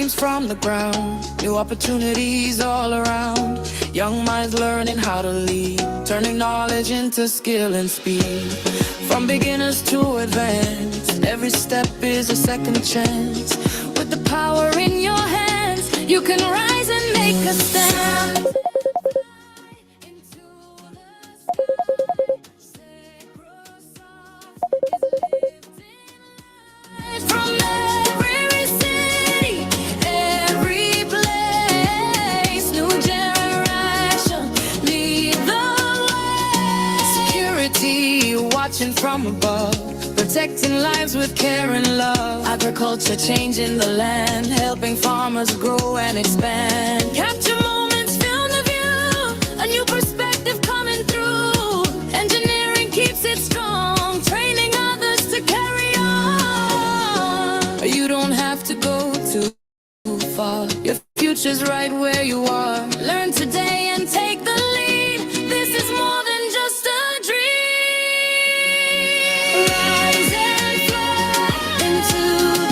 dreams from the ground, new opportunities all around. Young minds learning how to lead, turning knowledge into skill and speed. From beginners to advanced, and every step is a second chance. With the power in your hands, you can rise and make a stand. From every city, every place, new generation lead the way. Security watching from above, protecting lives with care and love. Agriculture changing the land, helping farmers grow and expand. Capture moments, film the view, a new perspective coming through. Engineering keeps it strong, training others to carry on. You don't have to go too far, your future's right where you are. Learn today and take the lead, this is more than just a dream. Rise and fly into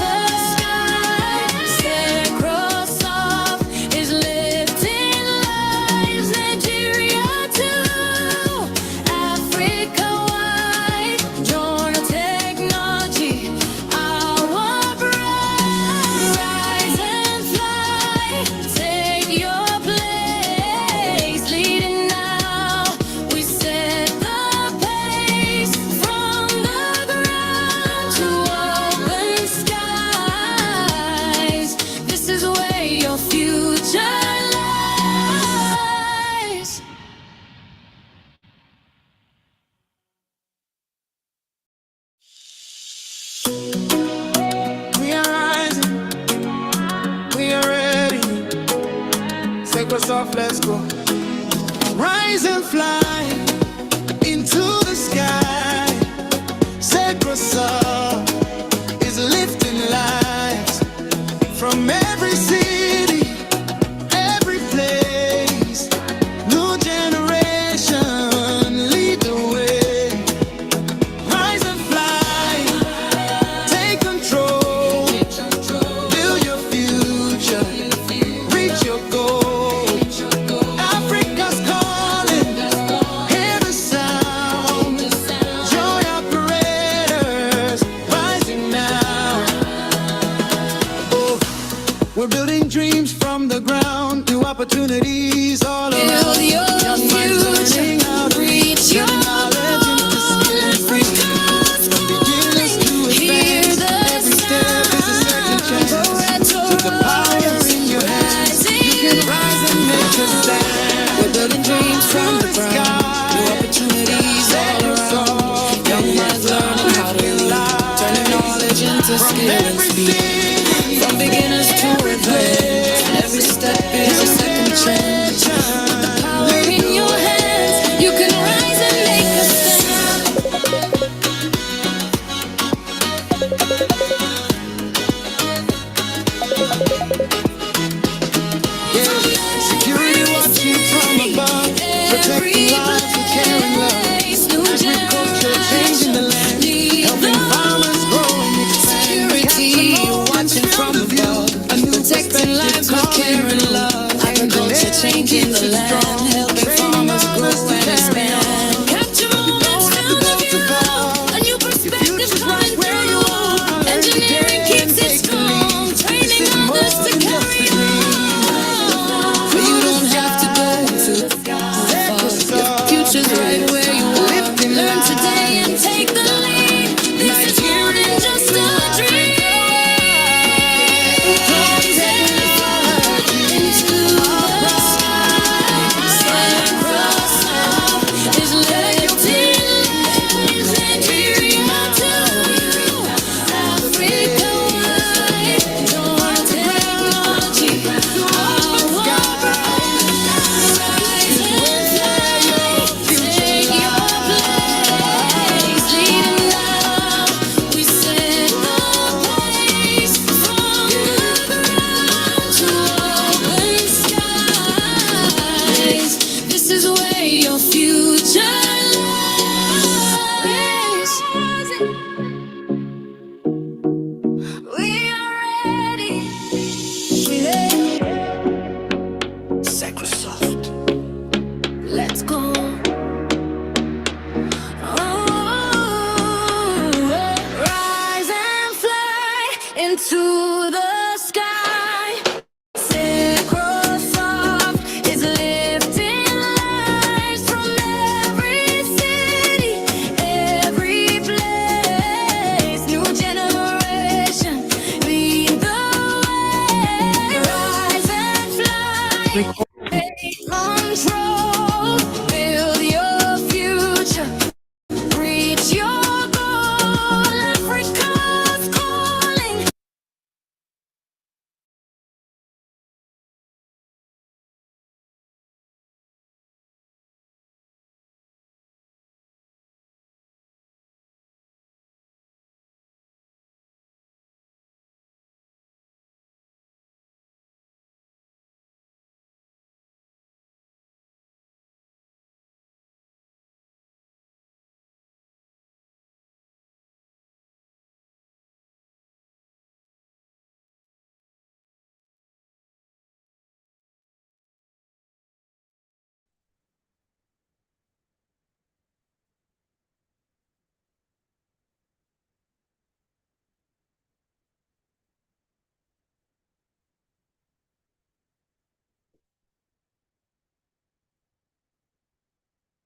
the sky. Secrosoft is lifting lives, Nigeria too, Africa wide. Join our technology, our pride. Rise and fly, take your place, leading now. We set the pace from the ground to open skies. This is where your future lies. We are rising, we are ready. Secrosoft, let's go. Rise and fly into the sky. Secrosoft is lifting lives from every city, every place. New generation lead the way. Rise and fly, take control, build your future, reach your goal. Africa's calling, hear the sound. Join operators, rising now. Oh, we're building dreams from the ground, new opportunities all around. Build your Young minds learning how to reach your turn knowledge into skill and free. From beginners to Hear advanced, the every step is a second chance. With the power in your hands, you can rise and make a stand. We're building dreams from the ground, new opportunities all around. Young minds learning how to lead, turning knowledge into skill and speed. From beginners to advanced, every step is a second chance. With the power in your hands, you can rise and make a stand. Yeah, security watching from above, protecting lives with care and love. Agriculture changing the land, helping farmers grow and expand. Security watching from above, protecting lives with care and love. Agriculture changing the land, helping farmers grow and expand. Capture moments, fill the view, a new perspective coming through. Engineering keeps it strong, training others to carry on. But you don't have to go too far, your future's right where you are. Learn today and take the lead, this is more than just a dream. Rise and fly into the sky.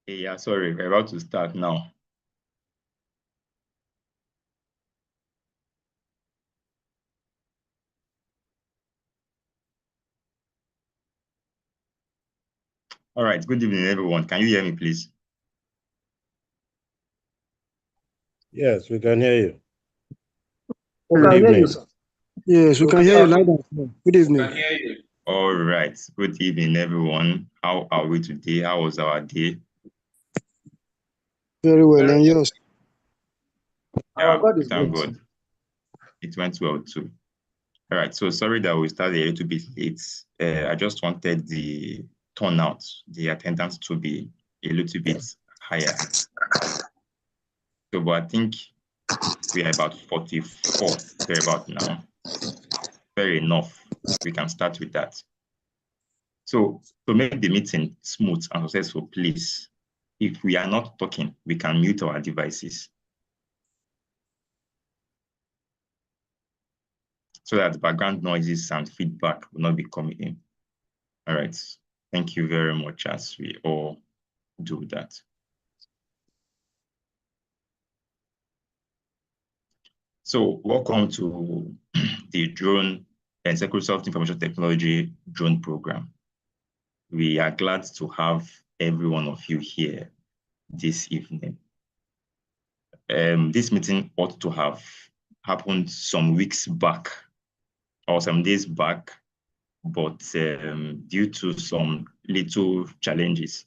Hey, yeah, sorry, we're about to start now. All right, good evening, everyone. Can you hear me, please? Yes, we can hear you. We Good can hear you, evening. sir. Yes, we can hear you loud and clear. Good evening. All right, good evening, everyone. How are we today? How was our day? Very well, and yours? Yeah, Our God is thank great. God. It went well too. All right, so sorry that we started a little bit late. I just wanted the turnout, the attendance to be a little bit higher. So, but I think we are about 44, thereabout now. Fair enough. We can start with that. So to make the meeting smooth and successful, please, if we are not talking, we can mute our devices so that background noises and feedback will not be coming in. All right. Thank you very much as we all do that. So welcome to the drone and Secrosoft Information Technology drone program. We are glad to have every one of you here this evening. This meeting ought to have happened some weeks back or some days back, but due to some little challenges.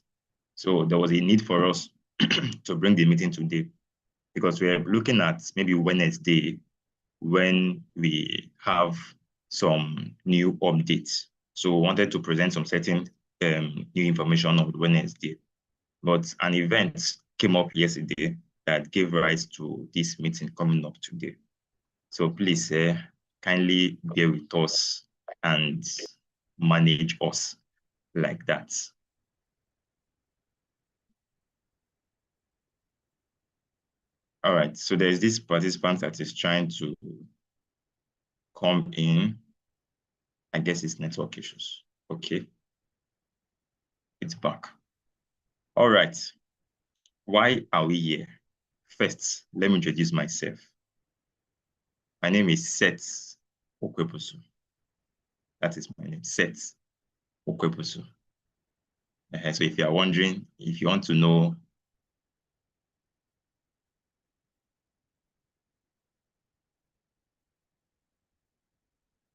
So there was a need for us to bring the meeting today because we're looking at maybe Wednesday when we have some new updates. So we wanted to present some certain new information on Wednesday, but an event came up yesterday that gave rise to this meeting coming up today. So please kindly bear with us and manage us like that. All right, so there's this participant that is trying to come in. I guess it's network issues. Okay, it's back. All right, why are we here? First, let me introduce myself. My name is Seth Okwebusu. That is my name, Seth Okwebusu. So if you are wondering, if you want to know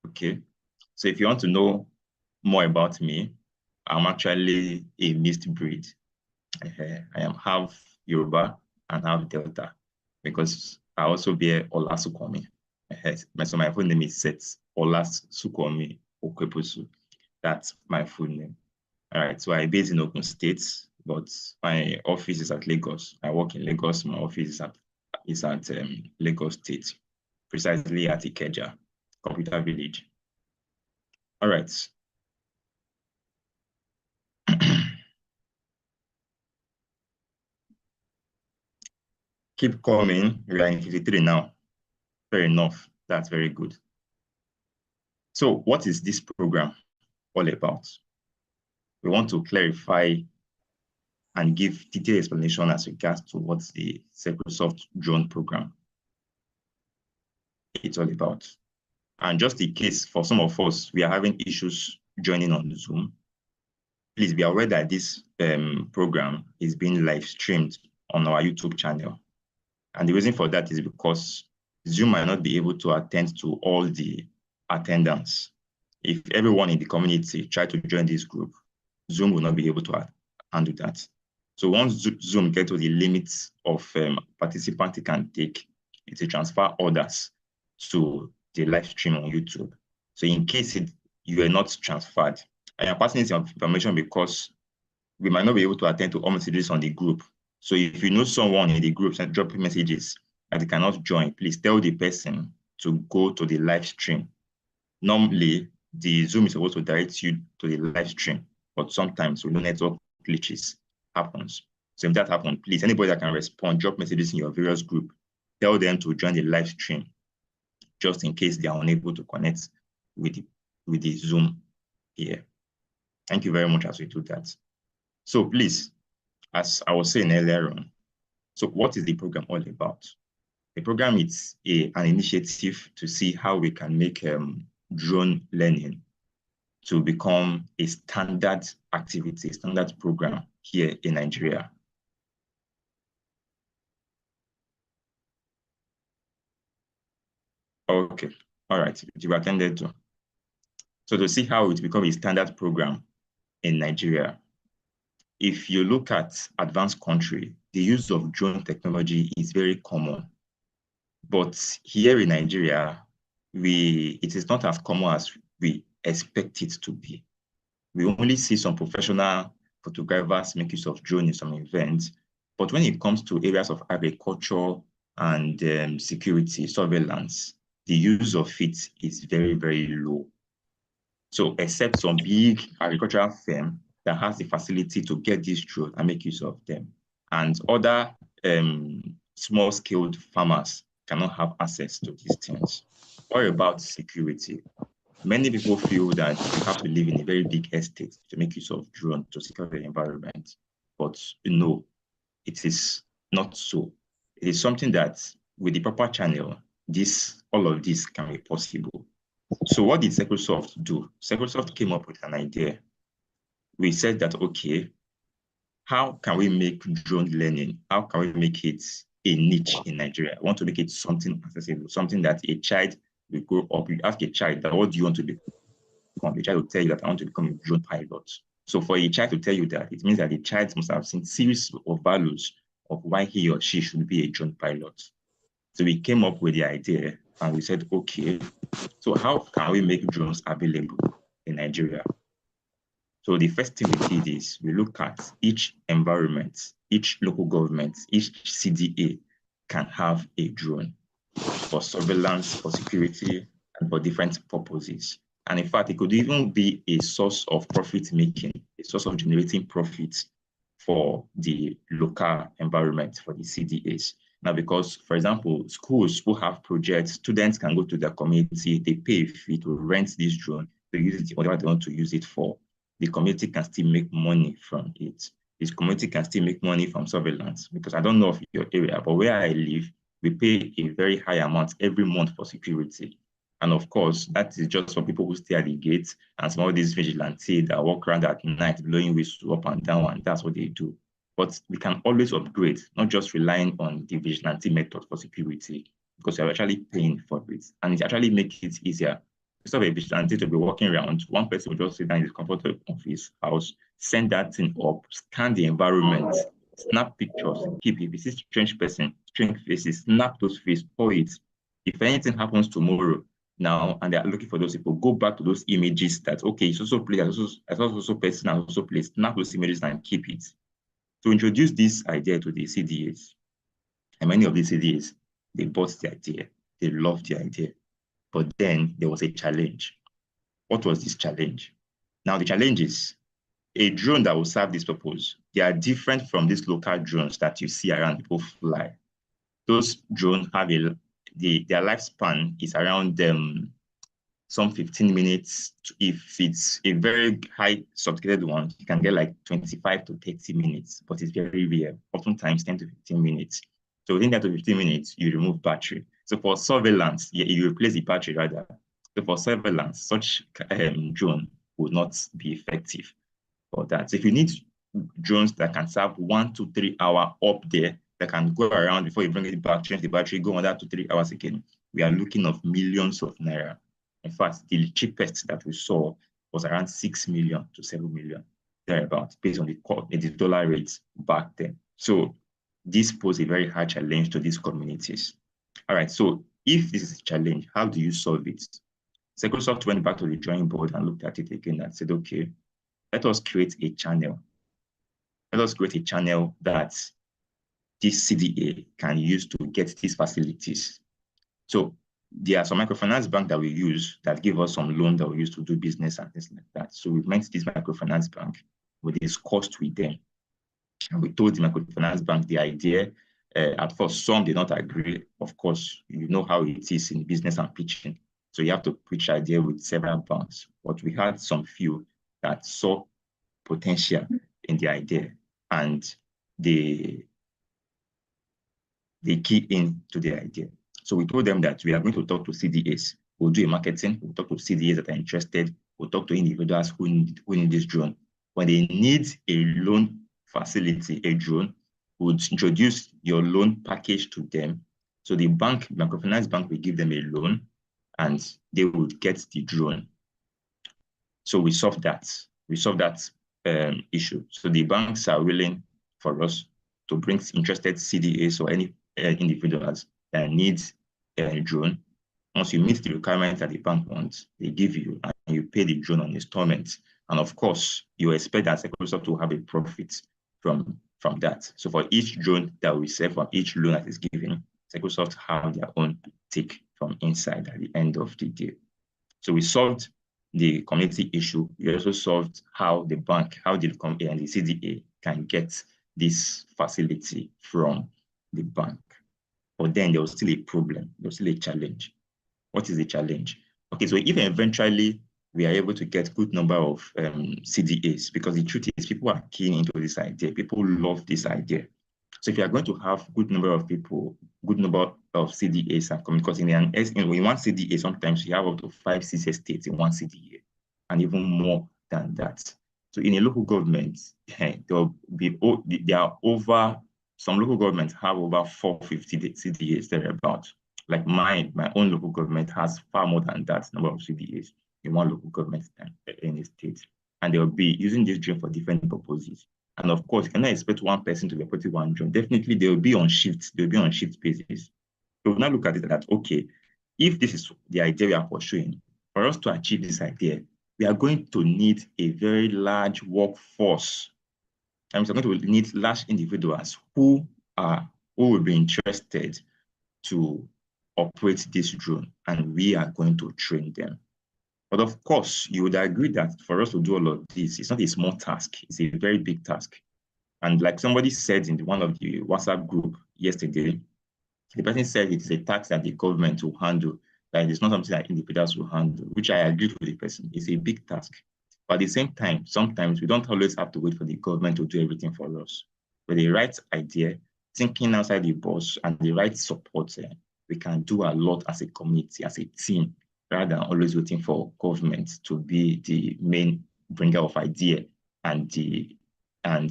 okay, so if you want to know more about me, I'm actually a mixed breed. I am half Yoruba and half Delta because I also bear Olasukomi. So my full name is Seth Olasukomi Okwebusu. That's my full name. All right, so I base in Ogun State, but my office is at Lagos. I work in Lagos. My office is at Lagos State, precisely at Ikeja, Computer Village. All right. Keep coming. We are in 53 now. Fair enough. That's very good. So what is this program all about? We want to clarify and give detailed explanation as regards to what's the Secrosoft drone program it's all about. And just in case for some of us, we are having issues joining on Zoom, please be aware that this program is being live streamed on our YouTube channel. And the reason for that is because Zoom might not be able to attend to all the attendance. If everyone in the community try to join this group, Zoom will not be able to handle that. So once Zoom gets to the limits of participants it can take, it will transfer orders to the live stream on YouTube. So in case you are not transferred, I am passing this information because we might not be able to attend to all messages on the group. So if you know someone in the group and drop messages that they cannot join, please tell the person to go to the live stream. Normally, the Zoom is supposed to direct you to the live stream, but sometimes we know network glitches happens. So if that happens, please, anybody that can respond, drop messages in your various group, tell them to join the live stream, just in case they are unable to connect with the Zoom here. Thank you very much as we do that. So please, as I was saying earlier on, so what is the program all about? The program is an initiative to see how we can make drone learning to become a standard activity, standard program here in Nigeria. Okay, all right, you attended to. So to see how it becomes a standard program in Nigeria, if you look at advanced country, the use of drone technology is very common. But here in Nigeria, it is not as common as we expect it to be. We only see some professional photographers make use of drone in some events. But when it comes to areas of agriculture and security, surveillance, the use of it is very, very low. So except some big agricultural firm that has the facility to get these drone and make use of them. And other small-scaled farmers cannot have access to these things. What about security? Many people feel that you have to live in a very big estate to make use of drone to secure the environment. But no, it is not so. It is something that with the proper channel, all of this can be possible. So what did Secrosoft do? Secrosoft came up with an idea. We said that, okay, how can we make drone learning? How can we make it a niche in Nigeria? I want to make it something accessible, something that a child will grow up. You ask a child that, what do you want to become? The child will tell you that I want to become a drone pilot. So for a child to tell you that, it means that the child must have seen series of values of why he or she should be a drone pilot. So we came up with the idea and we said, okay, so how can we make drones available in Nigeria? So the first thing we did is we look at each environment, each local government, each CDA can have a drone for surveillance, for security, and for different purposes. And in fact, it could even be a source of profit making, a source of generating profits for the local environment, for the CDAs. Now, because, for example, schools who have projects, students can go to their community, they pay a fee to rent this drone, to use it whatever they want to use it for. The community can still make money from it. This community can still make money from surveillance, because I don't know of your area, but where I live, we pay a very high amount every month for security. And of course, that is just for people who stay at the gates and some of these vigilantes that walk around at night blowing whistles up and down, and that's what they do. But we can always upgrade, not just relying on the vigilante method for security, because you're actually paying for it. And it actually makes it easier. Instead of a vigilante to be walking around, one person will just sit down in the comfort of his house, send that thing up, scan the environment, snap pictures, keep it. If you see strange person, strange faces, snap those faces, store it. If anything happens tomorrow now and they're looking for those people, go back to those images that, okay, it's also place, it's also person, and also place, snap those images and keep it. To introduce this idea to the CDAs, and many of the CDAs, they bought the idea, they loved the idea. But then there was a challenge. What was this challenge? Now, the challenge is a drone that will serve this purpose. They are different from these local drones that you see around people fly. Those drones have their lifespan is around some 15 minutes. If it's a very high sophisticated one, you can get like 25 to 30 minutes, but it's very rare, oftentimes 10 to 15 minutes. So within that to 15 minutes, you remove battery. So for surveillance, you replace the battery rather. So for surveillance, such drone would not be effective for that. So if you need drones that can serve 1 to 3 hours up there, that can go around before you bring it back, change the battery, go on that to 3 hours again, we are looking of millions of naira. In fact, the cheapest that we saw was around 6 million to 7 million, thereabouts, based on the dollar rates back then. So this posed a very hard challenge to these communities. All right, so if this is a challenge, how do you solve it? Secrosoft went back to the drawing board and looked at it again and said, okay, let us create a channel. Let us create a channel that this CDA can use to get these facilities. So there are some microfinance banks that we use that give us some loan that we use to do business and things like that. So we met this microfinance bank, we discussed with them. And we told the microfinance bank the idea. At first, some did not agree. Of course, you know how it is in business and pitching. So you have to pitch idea with several banks. But we had some few that saw potential in the idea. And they key in to the idea. So we told them that we are going to talk to CDAs. We'll do a marketing. We'll talk to CDAs that are interested. We'll talk to individuals who need this drone. When they need a loan facility, a drone, we'll introduce your loan package to them. So the bank, microfinance bank, will give them a loan, and they would get the drone. So we solved that. We solved that issue. So the banks are willing for us to bring interested CDAs or any individuals that needs a drone. Once you meet the requirements that the bank wants, they give you, and you pay the drone on installments. And of course, you expect that Secrosoft to have a profit from that. So for each drone that we sell, for each loan that is given, Secrosoft have their own take from inside at the end of the day. So we solved the community issue. We also solved how the bank, how the company and the CDA can get this facility from the bank. But then there was still a problem. There was still a challenge. What is the challenge? Okay, so if eventually we are able to get good number of CDAs, because the truth is people are keen into this idea. People love this idea. So if you are going to have good number of people, good number of CDAs are coming, because in one CDA, sometimes you have up to 5, 6 estates in one CDA, and even more than that. So in a local government, there are over, some local governments have over 450 CDAs thereabout. Like my own local government has far more than that number of CDAs in one local government in a state. And they'll be using this drone for different purposes. And of course, you cannot expect one person to be operating one drone. Definitely, they'll be on shift. They'll be on shift basis. So we'll now look at it that, okay, if this is the idea we are pursuing, for us to achieve this idea, we are going to need a very large workforce. And we're going to need large individuals who will be interested to operate this drone, and we are going to train them. But of course, you would agree that for us to do all of this, it's not a small task. It's a very big task. And like somebody said in one of the WhatsApp group yesterday, the person said it is a task that the government will handle, that it's not something that individuals will handle, which I agree with the person. It's a big task. But at the same time, sometimes we don't always have to wait for the government to do everything for us. With the right idea, thinking outside the box, and the right support, we can do a lot as a community, as a team, rather than always waiting for government to be the main bringer of idea and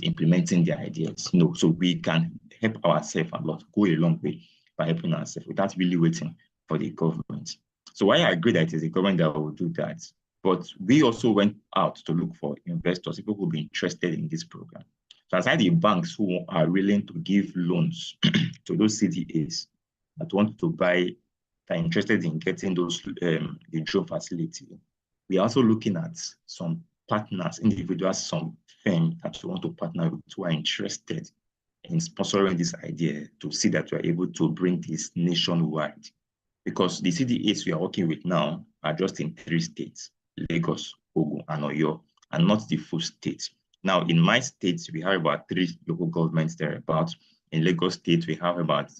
implementing the ideas. No, so we can help ourselves a lot, go a long way by helping ourselves without really waiting for the government. So I agree that it is the government that will do that. But we also went out to look for investors, people who will be interested in this program. So aside the banks who are willing to give loans to those CDAs that want to buy, that are interested in getting those the drone facility, we are also looking at some partners, individuals, some firms that we want to partner with who are interested in sponsoring this idea to see that we are able to bring this nationwide. Because the CDAs we are working with now are just in 3 states, Lagos, Ogun, and Oyo, and not the full state. Now, in my state, we have about 3 local governments thereabouts. In Lagos State, we have about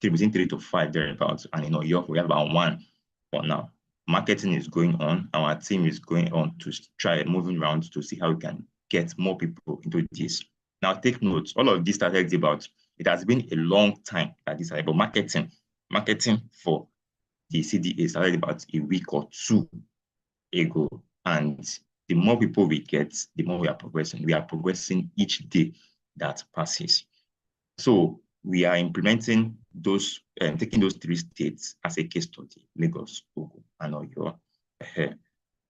between 3 to 5 thereabouts, and in Oyo, we have about 1 for now. Marketing is going on. Our team is going on to try moving around to see how we can get more people into this. Now, take note, all of this started about, it has been a long time that this is about marketing. Marketing for the CDA started about a week or 2 ago. And the more people we get, the more we are progressing. We are progressing each day that passes. So we are implementing those, taking those 3 states as a case study, Lagos, Ogun, and Oyo.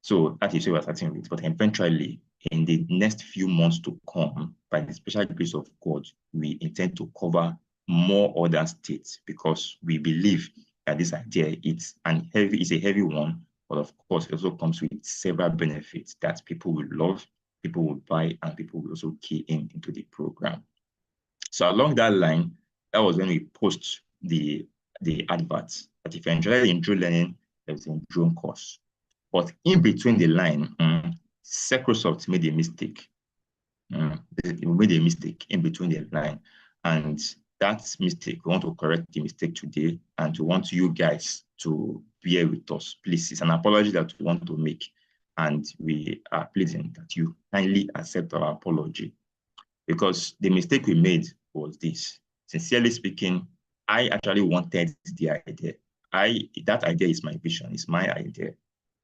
So that is where we're starting with. But eventually, in the next few months to come, by the special grace of God, we intend to cover more other states, because we believe that this idea is a heavy one, but of course it also comes with several benefits that people will love, people will buy, and people will also key into the program. So along that line, that was when we post the adverts that if you're interested in drone learning, there's a drone course. But in between the line, Secrosoft made a mistake. They made a mistake in between the line. And that mistake, we want to correct the mistake today, and we want you guys to bear with us. Please, it's an apology that we want to make, and we are pleading that you kindly accept our apology. Because the mistake we made was this. Sincerely speaking, I actually wanted the idea. That idea is my vision, it's my idea.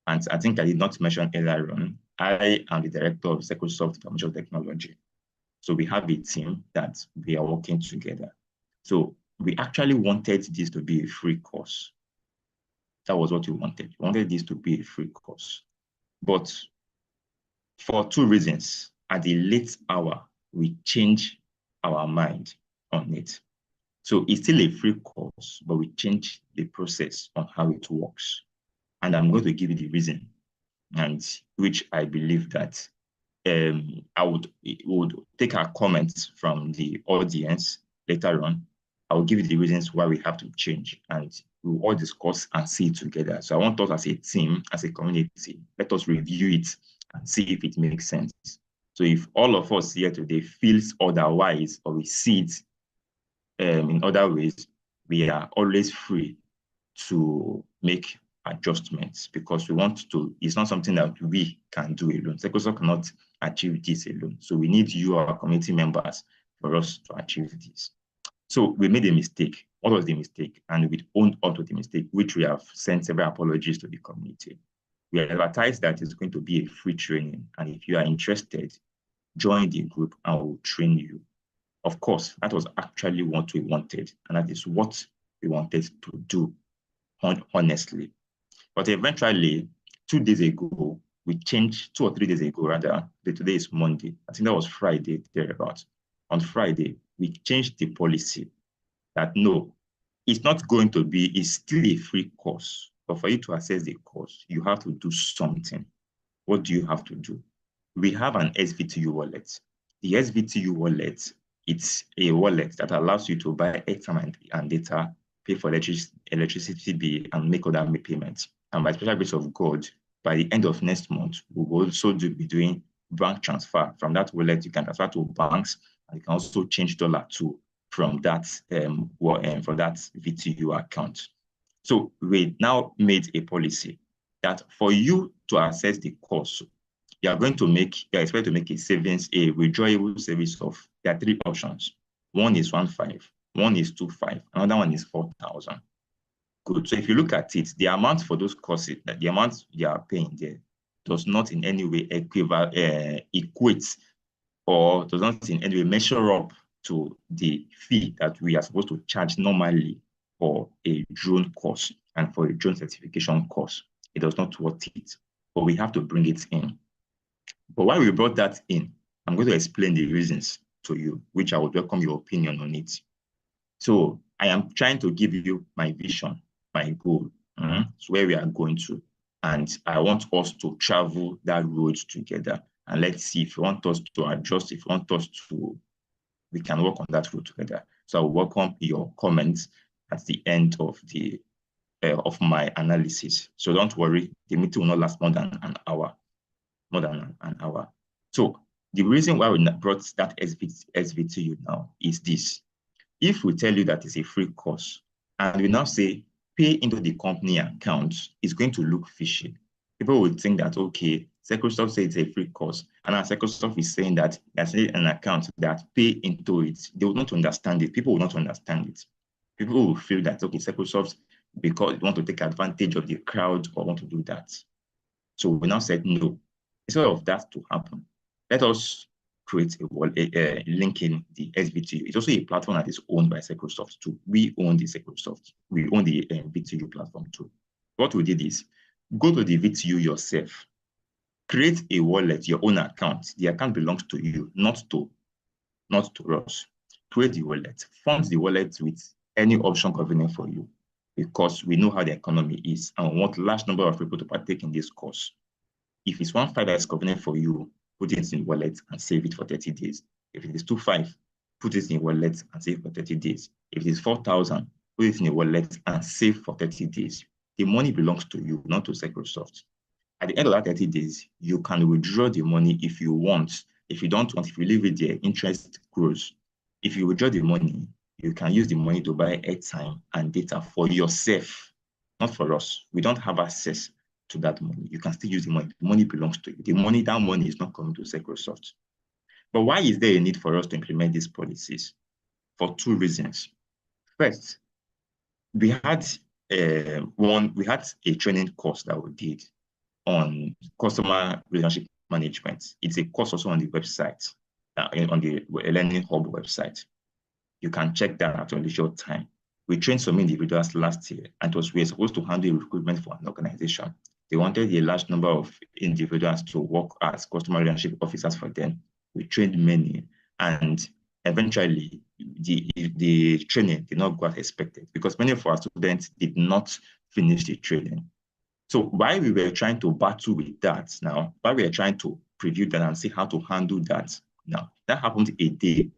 And I think I did not mention earlier on, I am the director of Secrosoft Information Technology. So we have a team that we are working together. So we actually wanted this to be a free course. That was what we wanted. We wanted this to be a free course. But for two reasons, at the late hour, we changed our mind on it. So it's still a free course, but we changed the process on how it works. And I'm going to give you the reason, and which I believe that I would take our comments from the audience later on. I will give you the reasons why we have to change, and we'll all discuss and see it together. So I want us as a team, as a community, let us review it and see if it makes sense. So if all of us here today feels otherwise, or we see it in other ways, we are always free to make adjustments, because we want to, it's not something that we can do alone. Secrosoft cannot achieve this alone. So we need you, our community members, for us to achieve this. So we made a mistake. What was the mistake? And we owned up to the mistake, which we have sent several apologies to the community. We advertised that it's going to be a free training. And if you are interested, join the group and we'll train you. Of course, that was actually what we wanted. And that is what we wanted to do, honestly. But eventually, 2 days ago, we changed, 2 or 3 days ago, rather, today is Monday. I think that was Friday, thereabouts. On Friday, we changed the policy that no, it's not going to be, it's still a free course. But for you to access the course, you have to do something. What do you have to do? We have an SVTU wallet. The SVTU wallet, it's a wallet that allows you to buy airtime and data, pay for electricity bill, and make other payments. And by special grace of God, by the end of next month, we will also be doing bank transfer. From that wallet, you can transfer to banks, and you can also change dollar to from that VTU account. So we now made a policy that for you to access the course, you're expected to make a savings, a withdrawable savings of, there are 3 options. One is 1.5, one is 2.5, another one is 4,000. Good. So if you look at it, the amount for those courses, the amount you are paying there, does not in any way equate, or does not in any way measure up to the fee that we are supposed to charge normally for a drone course and for a drone certification course. It does not worth it, but we have to bring it in. But why we brought that in, I'm going to explain the reasons to you, which I would welcome your opinion on it. So I am trying to give you my vision, my goal, so where we are going to. And I want us to travel that road together. And let's see, if you want us to adjust, if you want us to, we can work on that road together. So I will welcome your comments at the end of the of my analysis. So don't worry, the meeting will not last more than an hour. So the reason why we brought that SVTU now is this. If we tell you that it's a free course, and we now say pay into the company account, it's going to look fishy. People would think that, okay, Secrosoft says it's a free course, and our Secrosoft is saying that there's an account that pay into it. They will not understand it. People will not understand it. People will feel that, okay, Secrosoft, because they want to take advantage of the crowd or want to do that. So we now said, no, instead of that to happen, let us create a link in the SVTU. It's also a platform that is owned by Secrosoft too. We own the Secrosoft. We own the VTU platform too. What we did is go to the VTU yourself, create a wallet, your own account. The account belongs to you, not to us. Create the wallet, fund the wallet with any option convenient for you, because we know how the economy is and we want a large number of people to partake in this course. If it's 1.5 that is convenient for you, put it in wallet and save it for 30 days. If it is 2.5, put it in wallet and save for 30 days. If it is 4,000, put it in a wallet and save for 30 days. The money belongs to you, not to Secrosoft. At the end of that 30 days, you can withdraw the money if you want. If you don't want, if you leave it there, interest grows. If you withdraw the money, you can use the money to buy airtime and data for yourself, not for us. We don't have access to that money. You can still use the money. The money belongs to you. That money is not coming to Secrosoft. But why is there a need for us to implement these policies? For two reasons. First, we had a training course that we did on customer relationship management. It's a course also on the website, on the Learning Hub website. You can check that out on leisure time. We trained some individuals last year, and we were supposed to handle recruitment for an organization. They wanted a large number of individuals to work as customer relationship officers for them. We trained many, and eventually the training did not go as expected because many of our students did not finish the training. So while we were trying to battle with that now, while we were trying to preview that and see how to handle that now, that happened a day.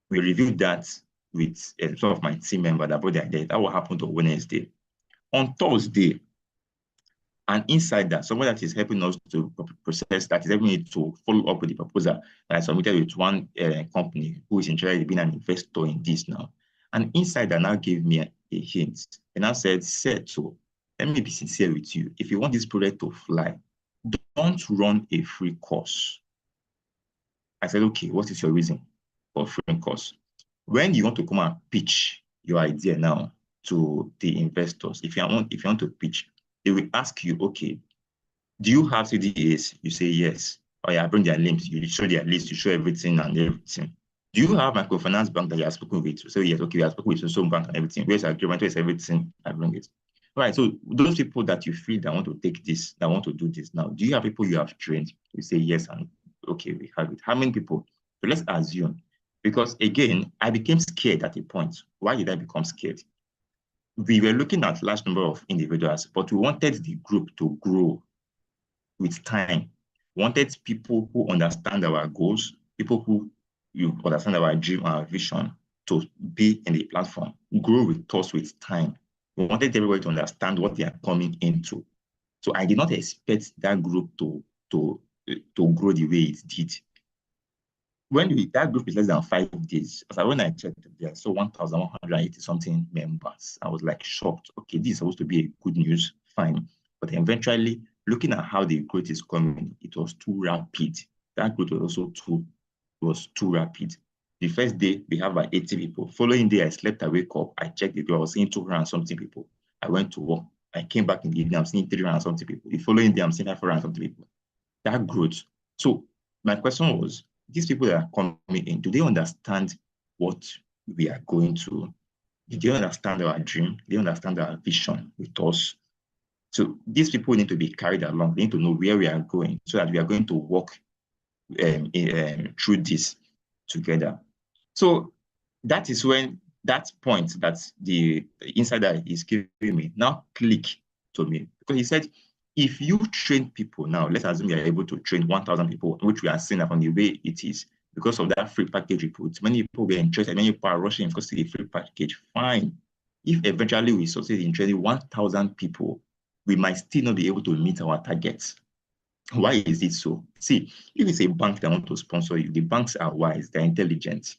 We reviewed that with some of my team members that brought their idea. That will happen on Wednesday. On Thursday, an insider, someone that is helping us to process, that is helping me to follow up with the proposal that I submitted with one company who is interested in being an investor in this now. An insider now gave me a hint and I said, so let me be sincere with you. If you want this project to fly, don't run a free course. I said, okay, what is your reason for free course? When you want to come and pitch your idea now to the investors, if you want to pitch, they will ask you, okay, do you have CDAs? You say yes. Or you bring their names, you show their list, you show everything and everything. Do you have microfinance bank that you have spoken with? So yes, okay, we have spoken with some bank and everything. Where's agreement? Where's everything? I bring it. All right, so those people that you feel that want to take this, that want to do this now, do you have people you have trained? You say yes, and okay, we have it. How many people? So let's assume. Because again, I became scared at a point. Why did I become scared? We were looking at a large number of individuals, but we wanted the group to grow with time. We wanted people who understand our goals, people who understand our dream, our vision, to be in the platform, grow with us with time. We wanted everybody to understand what they are coming into. So I did not expect that group to grow the way it did. When that group is less than 5 days, when I checked, there are so 1,180 something members. I was like shocked. Okay, this is supposed to be a good news, fine. But eventually, looking at how the growth is coming, it was too rapid. That growth was also too rapid. The first day, we have about 80 people. Following day, I slept, I wake up, I checked the door, I was seeing 200 and something people. I went to work. I came back in the evening, I'm seeing 300 and something people. The following day, I'm seeing 400 and something people. That growth. So my question was, these people that are coming in, do they understand what we are going to? Do they understand our dream? Do they understand our vision with us? So these people need to be carried along. They need to know where we are going so that we are going to walk through this together. So that is when that point that the insider is giving me now click to me, because he said, if you train people now, let's assume you are able to train 1,000 people, which we are seeing from the way it is, because of that free package report. Many people were interested, many people are rushing because of the free package. Fine. If eventually we succeed in training 1,000 people, we might still not be able to meet our targets. Why is it so? See, if it's a bank that wants to sponsor you, the banks are wise, they're intelligent.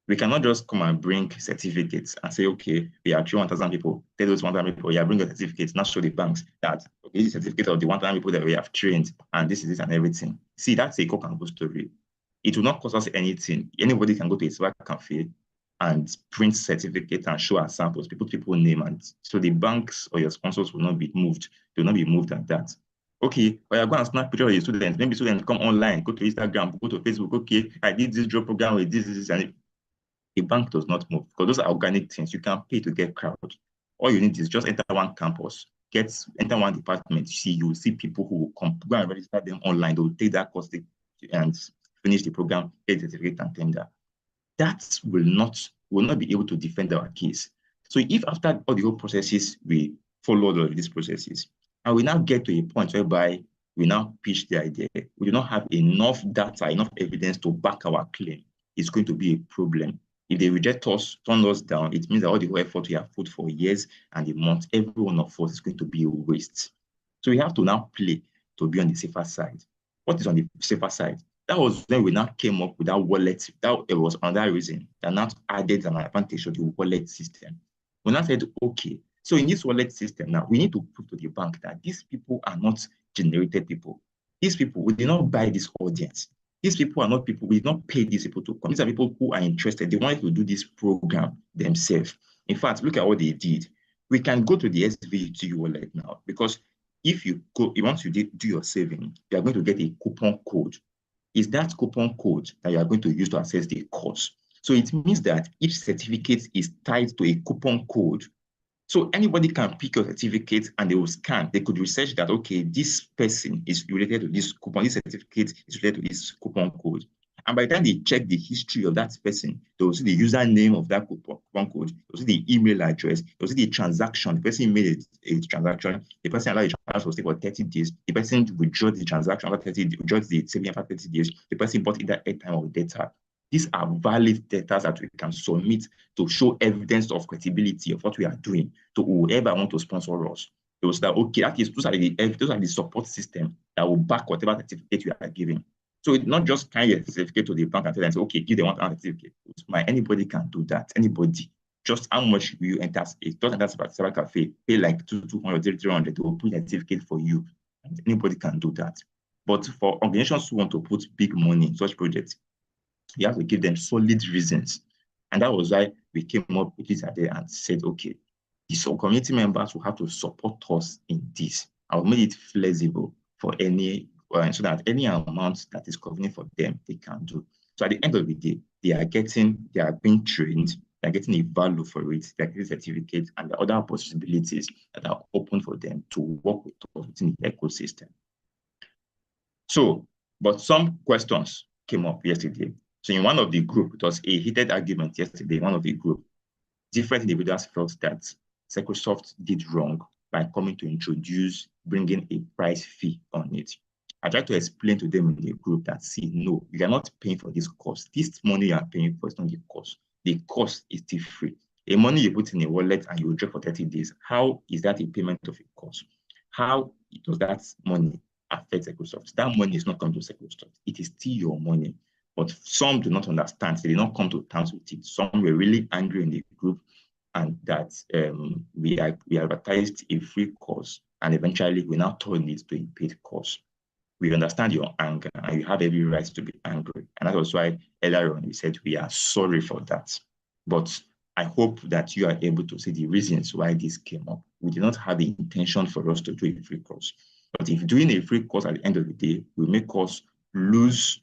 We cannot just come and bring certificates and say, okay, we have 1,000 people. Tell those 1,000 people, yeah, bring your certificates, not show the banks that, okay, this is a certificate of the 1,000 people that we have trained, and this is this and everything. See, that's a cock and bull story. It will not cost us anything. Anybody can go to a cyber cafe and print certificate and show our samples, people name, and so the banks or your sponsors will not be moved. They will not be moved at that. Okay, or you're going to snap picture of your students. Maybe students come online, go to Instagram, go to Facebook. Okay, I did this job program with this, and the bank does not move because those are organic things. You can pay to get crowd. All you need is just enter one campus, enter one department. You will see people who will come, go and register them online. They will take that course and finish the program, get the certificate and tender. That will not be able to defend our case. So if after all the whole processes, we follow all these processes, and we now get to a point whereby we now pitch the idea, we do not have enough data, enough evidence to back our claim, it's going to be a problem. If they reject us, turn us down, it means that all the whole effort we have put for years and a month, every one of us is going to be a waste. So we have to now play to be on the safer side. What is on the safer side? That was when we now came up with that wallet. It was another reason that now added an advantage of the wallet system. We now said, okay, so in this wallet system now, we need to prove to the bank that these people are not generated people. These people, we did not buy this audience. These people are not people, we did not pay these people to come. These are people who are interested. They wanted to do this program themselves. In fact, look at what they did. We can go to the SVT wallet now, because if you go, once you do your saving, you are going to get a coupon code. Is that coupon code that you are going to use to access the course. So it means that each certificate is tied to a coupon code. So anybody can pick your certificate and they will scan. They could research that, okay, this person is related to this coupon, this certificate is related to this coupon code. And by the time they check the history of that person, they will see the username of that coupon code, they'll see the email address, they'll see the transaction. The person made a transaction, the person allowed the transaction to stay for 30 days, the person withdrew the transaction after 30 days, withdrew the saving after 30 days, the person bought either airtime or data. These are valid data that we can submit to show evidence of credibility of what we are doing to whoever want to sponsor us. They will say that, okay, those are the support system that will back whatever certificate you are giving. So it's not just carry a certificate to the bank and tell them, say, okay, give them one certificate. Anybody can do that. Anybody. Just how much will you enter? It doesn't enter cyber cafe. Pay like 200, 300. They will put a certificate for you. And anybody can do that. But for organizations who want to put big money in such projects, you have to give them solid reasons. And that was why we came up with this idea and said, okay, the community members will have to support us in this. I will make it flexible for any, so that any amount that is convenient for them, they can do. So at the end of the day, they are being trained, they are getting a value for it, they are getting certificates, and the other possibilities that are open for them to work with us within the ecosystem. So, but some questions came up yesterday. So in one of the group, it was a heated argument yesterday, one of the group, different individuals felt that Secrosoft did wrong by coming to introduce, bringing a price fee on it. I tried to explain to them in the group that, see, no, you are not paying for this cost. This money you are paying for is not the cost. The cost is still free. The money you put in a wallet and you withdraw for 30 days, how is that a payment of a cost? How does that money affect Secrosoft? That money is not coming to Secrosoft. It is still your money. But some do not understand. They did not come to terms with it. Some were really angry in the group, and that we advertised a free course, and eventually we now turned it to a paid course. We understand your anger, and you have every right to be angry. And that was why earlier on we said we are sorry for that. But I hope that you are able to see the reasons why this came up. We did not have the intention for us to do a free course. But if doing a free course at the end of the day will make us lose.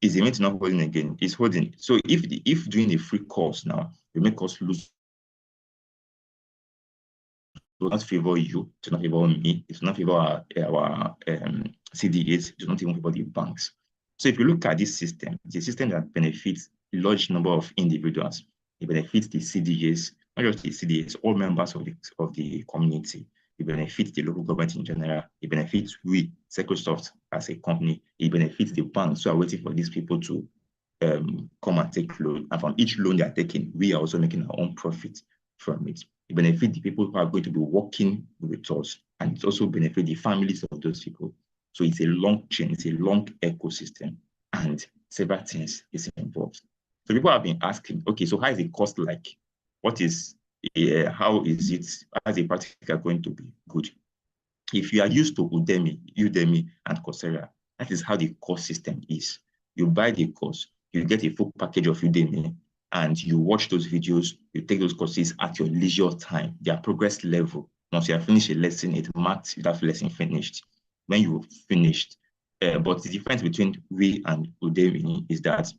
Is the event not holding again? It's holding. So if doing a free course now will make us lose, it will not favor you, it will not favor me, it will not favor our CDAs, it will not even favor the banks. So if you look at this system, it's a system that benefits a large number of individuals. It benefits the CDAs, not just the CDAs, all members of the community. It benefits the local government in general. It benefits we, Secrosoft, as a company. It benefits the banks who are waiting for these people to come and take loan. And from each loan they are taking, we are also making our own profit from it. It benefits the people who are going to be working with us. And it also benefits the families of those people. So it's a long chain, it's a long ecosystem, and several things is involved. So people have been asking, okay, so how is the cost like? What is how is the practical going to be good? If you are used to Udemy, and Coursera, that is how the course system is. You buy the course, you get a full package of Udemy, and you watch those videos, you take those courses at your leisure time, their progress level. Once you have finished a lesson, it marks that lesson finished. When you've finished. But the difference between we and Udemy is that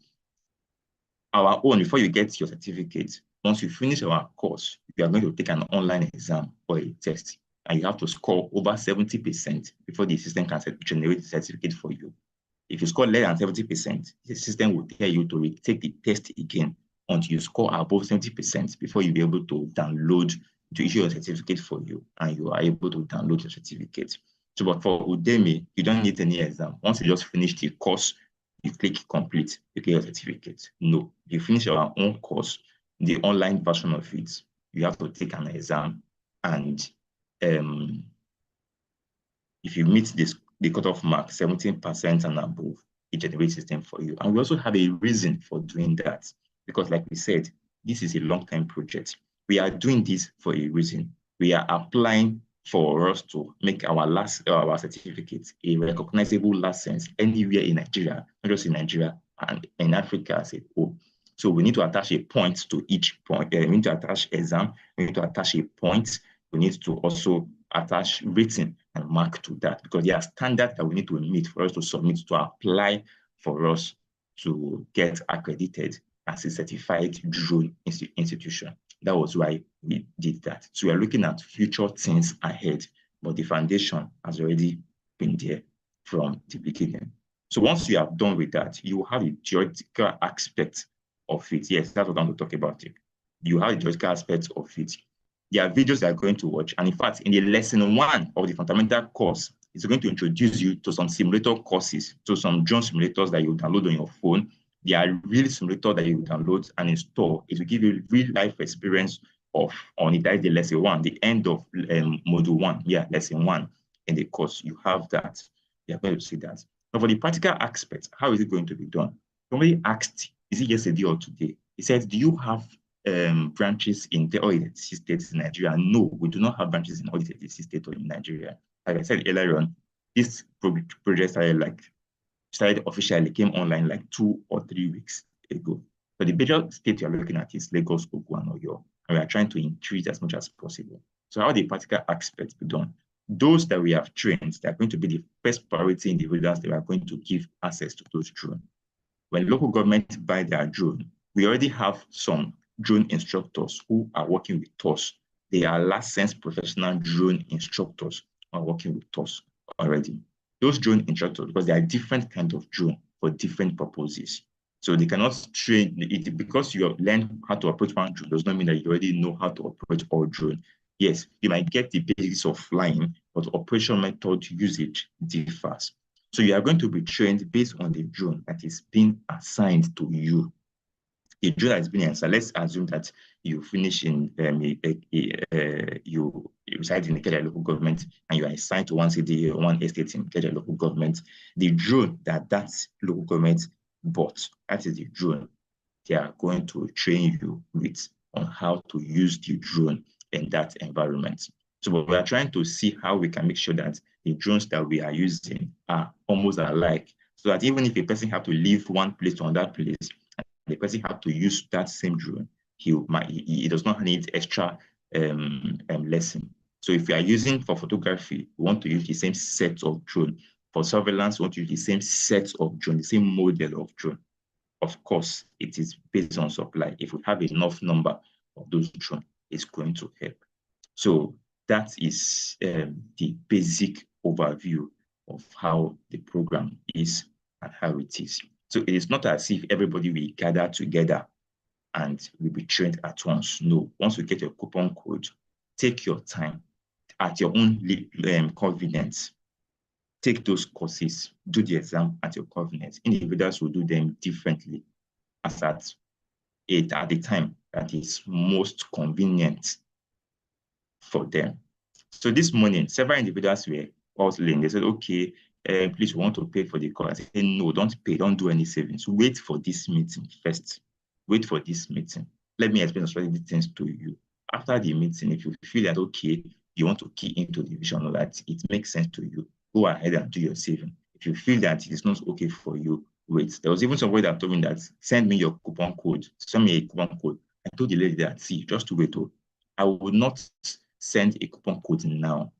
our own, before you get your certificate, once you finish our course, you are going to take an online exam or a test, and you have to score over 70% before the system can generate the certificate for you. If you score less than 70%, the system will tell you to retake the test again until you score above 70% before you'll be able to download, to issue a certificate for you, and you are able to download your certificate. So, but for Udemy, you don't need any exam. Once you just finish the course, you click complete, you get your certificate. No, you finish your own course, the online version of it, you have to take an exam, and if you meet the cutoff mark, 17% and above, it generates system for you. And we also have a reason for doing that, because like we said, this is a long-term project. We are doing this for a reason. We are applying for us to make our certificate a recognizable license anywhere in Nigeria, not just in Nigeria and in Africa as a whole. So we need to attach a point to each point. We need to attach exam. We need to attach a point. We need to also attach rating and mark to that, because there are standards that we need to meet for us to submit to apply for us to get accredited as a certified drone institution. That was why we did that. So we are looking at future things ahead, but the foundation has already been there from the beginning. So once you have done with that, you have a theoretical aspect of it. Yes, that's what I'm going to talk about. You have a theoretical aspect of it. There are videos that are going to watch. And in fact, in the lesson 1 of the fundamental course, it's going to introduce you to some simulator courses, to some drone simulators that you download on your phone. They are real simulator that you download and install. It will give you real life experience of on it. That is the lesson 1, the end of module 1. Yeah, lesson 1 in the course. You have that. You're going to see that. Now, for the practical aspect, how is it going to be done? Somebody asked, is it yesterday or today? He said, do you have branches in the all 86 states in Nigeria? No, we do not have branches in all 86 states in Nigeria. Like I said earlier on, this project started officially, came online like 2 or 3 weeks ago. So the major state you're looking at is Lagos, Ogun, and Oyo, and we are trying to increase as much as possible. So how the practical aspects be done? Those that we have trained, they are going to be the first priority individuals that we are going to give access to those drones. When local governments buy their drone, we already have some drone instructors who are working with us. They are licensed professional drone instructors who are working with us already. Those drone instructors, because there are different kinds of drone for different purposes. So they cannot train it because you have learned how to operate one drone does not mean that you already know how to operate all drone. Yes, you might get the basics of flying, but operation method usage differs. So you are going to be trained based on the drone that is being assigned to you. The drone that is being assigned, let's assume that you finish in you reside in the Ikeja local government and you are assigned to one city or one estate in Ikeja local government. The drone that local government bought, that is the drone they are going to train you with on how to use the drone in that environment. So we are trying to see how we can make sure that the drones that we are using are almost alike, so that even if a person have to leave one place to another place, and the person have to use that same drone, he does not need extra lesson. So if you are using for photography, we want to use the same set of drone. For surveillance, we want to use the same set of drone, the same model of drone. Of course, it is based on supply. If we have enough number of those drones, it's going to help. So that is the basic overview of how the program is and how it is. So it is not as if everybody will gather together and will be trained at once. No, once you get your coupon code, take your time at your own convenience. Take those courses, do the exam at your convenience. Individuals will do them differently as at the time that is most convenient for them. So this morning, several individuals were calling. They said, okay, please, we want to pay for the course. I said, no, don't pay, don't do any savings. Wait for this meeting first. Wait for this meeting. Let me explain the things to you. After the meeting, if you feel that, okay, you want to key into the vision or that it makes sense to you, go ahead and do your saving. If you feel that it is not okay for you, wait. There was even somebody that told me that, send me your coupon code. Send me a coupon code. I told the lady that, see, just to wait. I would not send a coupon code now.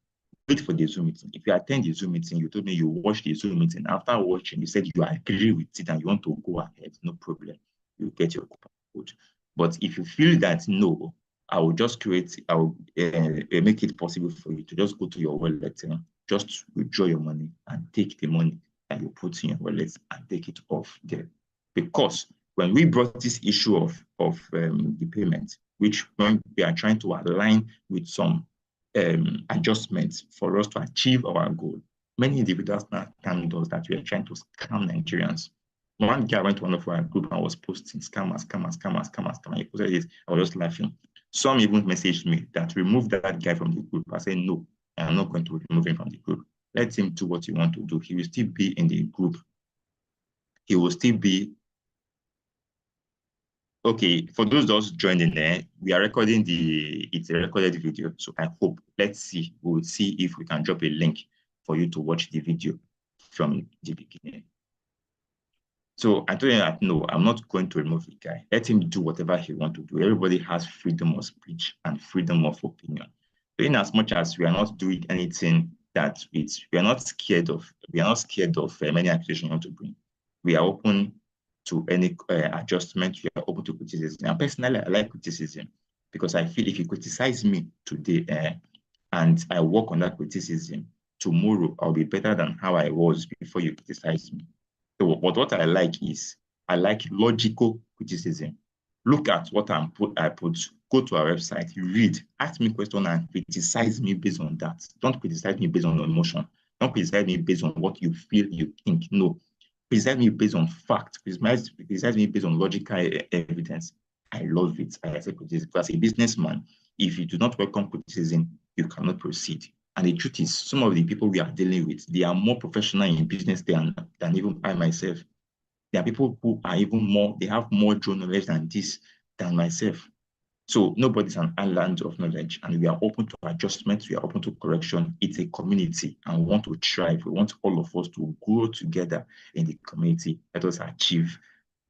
Wait for the Zoom meeting. If you attend the Zoom meeting, you told me you watched the Zoom meeting. After watching, you said you agree with it and you want to go ahead, no problem. You get your coupon code. But if you feel that, no, I will just I will make it possible for you to just go to your wallet, just withdraw your money and take the money that you put in your wallet and take it off there. Because when we brought this issue of the payment, which when we are trying to align with some adjustments for us to achieve our goal, many individuals now tell us that we are trying to scam Nigerians. One guy went to one of our group and was posting scammers. He posted this. I was just laughing. Some even messaged me that remove that guy from the group. I said, no, I'm not going to remove him from the group. Let him do what he wants to do. He will still be in the group. He will still be Okay, for those just joining there, we are recording it's a recorded video. So I hope, we'll see if we can drop a link for you to watch the video from the beginning. So I told him that, no, I'm not going to remove the guy. Let him do whatever he wants to do. Everybody has freedom of speech and freedom of opinion. So in as much as we are not doing anything that we are not scared of any accusation you want to bring. We are open to any adjustment. We are open to criticism. And personally, I like criticism because I feel if you criticize me today and I work on that criticism, tomorrow I'll be better than how I was before you criticize me. So what I like logical criticism. Look at what I put, go to our website, you read, ask me a question and criticize me based on that. Don't criticize me based on emotion. Don't criticize me based on what you feel, you think. No. Criticize me based on fact. Criticize me based on logical evidence. I love it. I accept criticism. As a businessman, if you do not welcome criticism, you cannot proceed. And the truth is, some of the people we are dealing with, they are more professional in business than even I myself. There are people who are they have more knowledge than myself. So nobody's an island of knowledge, and we are open to adjustments. We are open to correction. It's a community, and we want to thrive. We want all of us to grow together in the community. Let us achieve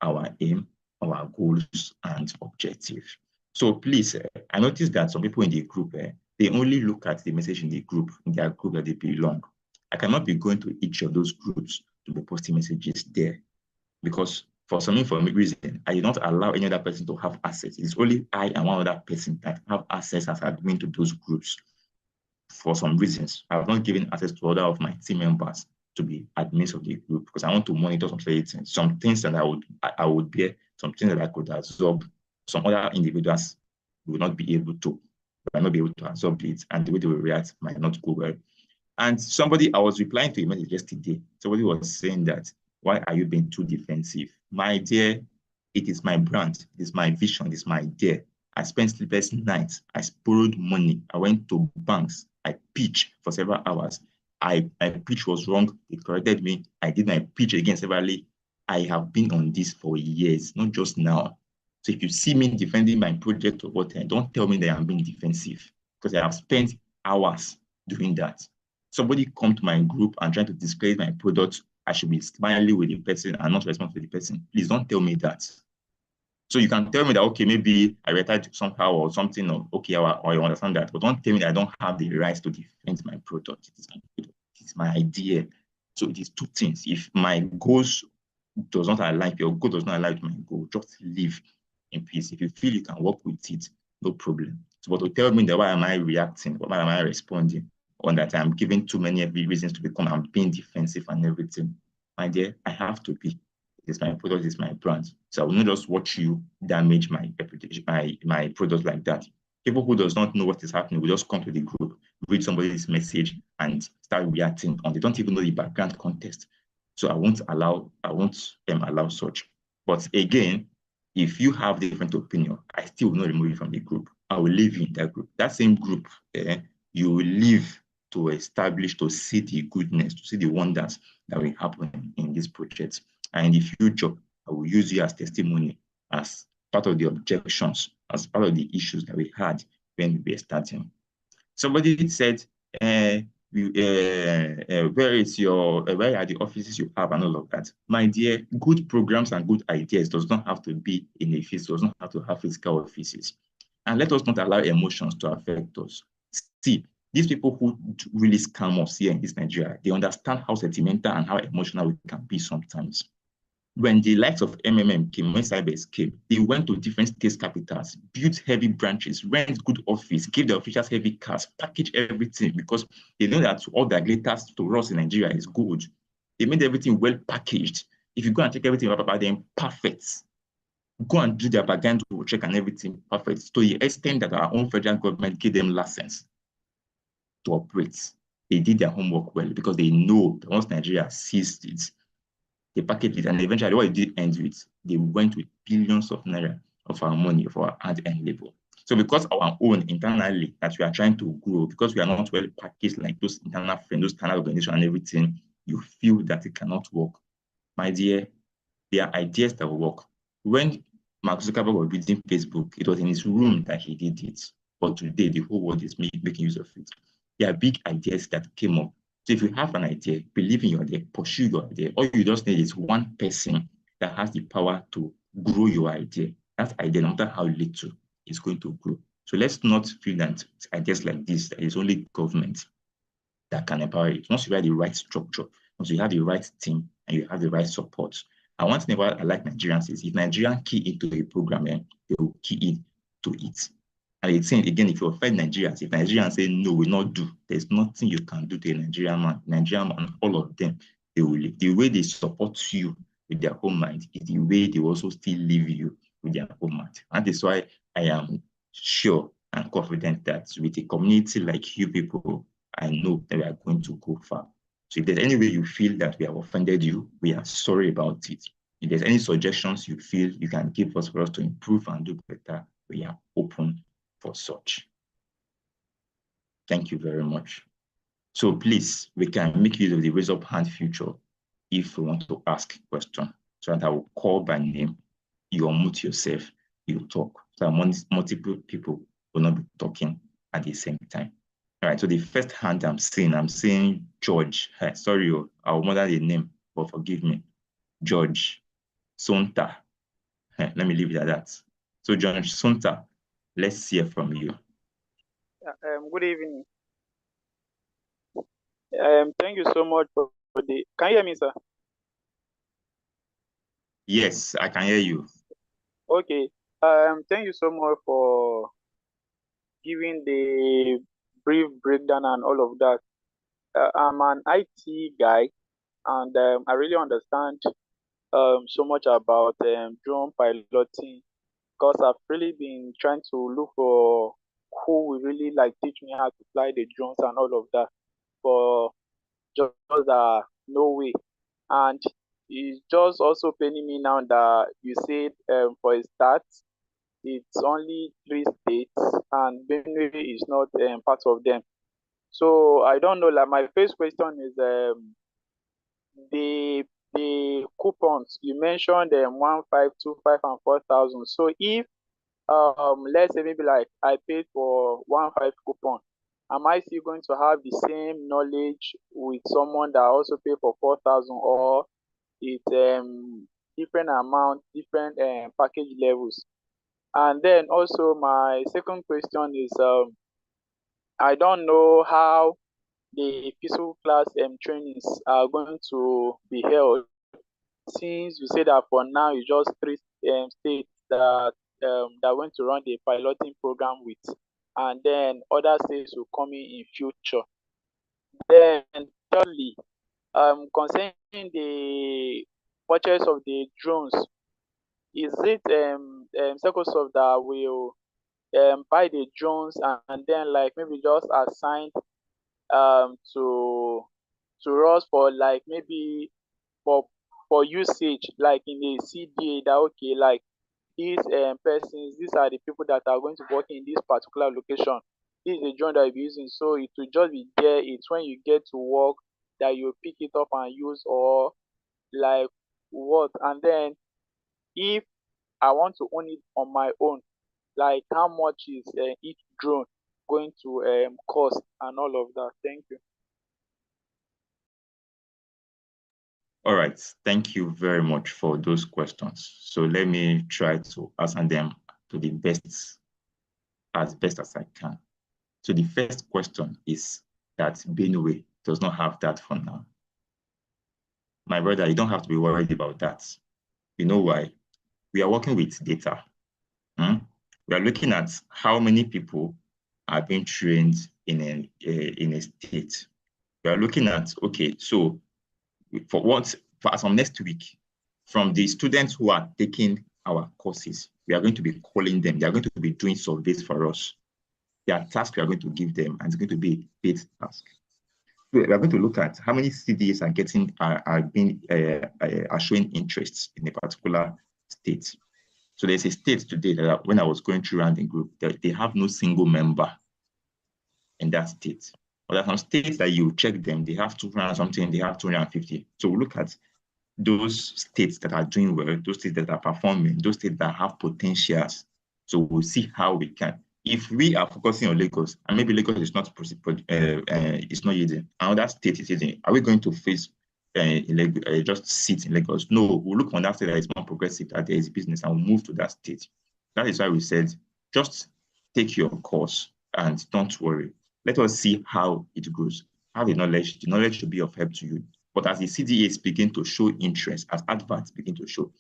our aim, our goals, and objectives. So please, I noticed that some people in the group, they only look at the message in their group that they belong. I cannot be going to each of those groups to be posting messages there because for some reason, I did not allow any other person to have access. It's only I and one other person that have access as admin to those groups. For some reasons, I have not given access to other of my team members to be admins of the group because I want to monitor some things that I would bear, some things that I could absorb. Some other individuals will not be able to, might not be able to absorb it, and the way they will react might not go well. And I was replying to a message yesterday. Somebody was saying that, why are you being too defensive? My dear, it is my brand, it is my vision, it is my idea. I spent sleepless nights. I borrowed money. I went to banks. I pitched for several hours. My pitch was wrong. They corrected me. I did my pitch again severally. I have been on this for years, not just now. So if you see me defending my project or whatever, don't tell me that I'm being defensive because I have spent hours doing that. Somebody come to my group and try to discredit my product, I should be smiling with the person and not respond to the person. Please don't tell me that. So you can tell me that, okay, maybe I retired somehow or something, or okay, or you understand that, but don't tell me that I don't have the right to defend my product. It is my product. It is my idea. So it is two things. If my goals does not align, if your goal does not align with my goal, just leave in peace. If you feel you can work with it, no problem. So, but to tell me that why am I reacting, why am I responding, on that I'm giving too many reasons to become, I'm being defensive and everything. My dear, I have to be. It's my product, it's my brand. So I will not just watch you damage my reputation, my product like that. People who does not know what is happening will just come to the group, read somebody's message, and start reacting on. They don't even know the background context. So I won't allow such. But again, if you have different opinion, I still will not remove you from the group. I will leave you in that group. That same group, you will leave to establish, to see the goodness, to see the wonders that will happen in this project. And in the future, I will use you as testimony, as part of the objections, as part of the issues that we had when we were starting. Somebody said, where are the offices you have and all of that? My dear, good programs and good ideas does not have to be in a office, does not have to have physical offices. And let us not allow emotions to affect us. See, these people who really scam us here in this Nigeria, they understand how sentimental and how emotional we can be sometimes. When the likes of MMM came, when Cybers came, they went to different state capitals, built heavy branches, rent good office, gave the officials heavy cars, package everything because they know that all the glitters to us in Nigeria is good. They made everything well packaged. If you go and check everything about them, perfect. Go and do their background check and everything perfect. To the extent that our own federal government gave them license to operate. They did their homework well because they know that once Nigeria seized it, they packaged it, and eventually what it did end with, they went with billions of naira of our money, of our hard-earned labor. So because our own internally that we are trying to grow, because we are not well packaged like those internal friends, those internal organizations and everything, you feel that it cannot work. My dear, there are ideas that will work. When Mark Zuckerberg was building Facebook. It was in his room that he did it. But today, the whole world is making use of it. There are big ideas that came up. So if you have an idea, believe in your idea, pursue your idea. All you just need is one person that has the power to grow your idea. That idea, no matter how little, is going to grow. So let's not feel that ideas like this, that is only government that can empower it. Once you have the right structure, once you have the right team, and you have the right support. And one thing about I like Nigerians is if Nigerians key into a program, they will key into it. And it's saying again, if you offend Nigerians, if Nigerians say no, we not do, there's nothing you can do to a Nigerian man, all of them, they will leave. The way they support you with their own mind is the way they also still leave you with their own mind. And that's why I am sure and confident that with a community like you people, I know that we are going to go far. So if there's any way you feel that we have offended you, we are sorry about it. If there's any suggestions you feel you can give us for us to improve and do better, we are open for such. Thank you very much. So please, we can make use of the raise up hand feature if we want to ask a question. So that I will call by name, you unmute yourself, you talk. So multiple people will not be talking at the same time. All right, so the first hand I'm seeing George. Hey, sorry, I'll murder the name, but forgive me. George Sonta. Hey, let me leave it at that. So George Sonta, let's hear from you. Good evening. Thank you so much for the. Can you hear me, sir? Yes, I can hear you. Okay. Thank you so much for giving the brief breakdown and all of that. I'm an IT guy, and I really understand so much about drone piloting because I've really been trying to look for who will really like teach me how to fly the drones and all of that. For just no way. And it's just also paining me now that you said for a start, it's only 3 states and Benue is not part of them. So I don't know. Like my first question is the coupons you mentioned 1,525 and 4,000. So if let's say maybe like I paid for 1,500 coupon, am I still going to have the same knowledge with someone that also pay for 4,000, or it's different amount, different package levels? And then also my second question is I don't know how the physical class trainings are going to be held, since you say that for now it's just 3 states that went to run the piloting program with, and then other states will come in future. Then thirdly, concerning the purchase of the drones, is it Secrosoft that will buy the drones and then like maybe just assign to us for like maybe for usage, like in a CDA, that okay, like these persons, these are the people that are going to work in this particular location. This is the drone that you'll be using, so it will just be there. It's when you get to work that you pick it up and use, or like what? And then if I want to own it on my own, like how much is each drone going to cost and all of that? Thank you. All right, thank you very much for those questions. So let me try to answer them to the best as I can. So the first question is that Benue does not have that for now. My brother, you don't have to be worried about that. You know why? We are working with data. We are looking at how many people are being trained in a state. We are looking at, okay, so as of next week, from the students who are taking our courses, we are going to be calling them. They are going to be doing surveys for us. There are tasks we are going to give them, and it's going to be a paid task. So we are going to look at how many CDs are showing interest in a particular state. So there's a state today that when I was going through around the group, they have no single member in that state. But there are some states that you check them, they have 200 something, they have 250. So we look at those states that are doing well, those states that are performing, those states that have potentials. So we'll see how we can. If we are focusing on Lagos, and maybe Lagos is not it's not yielding, another state is yielding, are we going to face just sit in Lagos? No, we'll look on that state that is more progressive, that there is business, and we'll move to that state. That is why we said, just take your course and don't worry. Let us see how it goes. Have the knowledge should be of help to you. But as the CDAs begin to show interest, as adverts begin to show,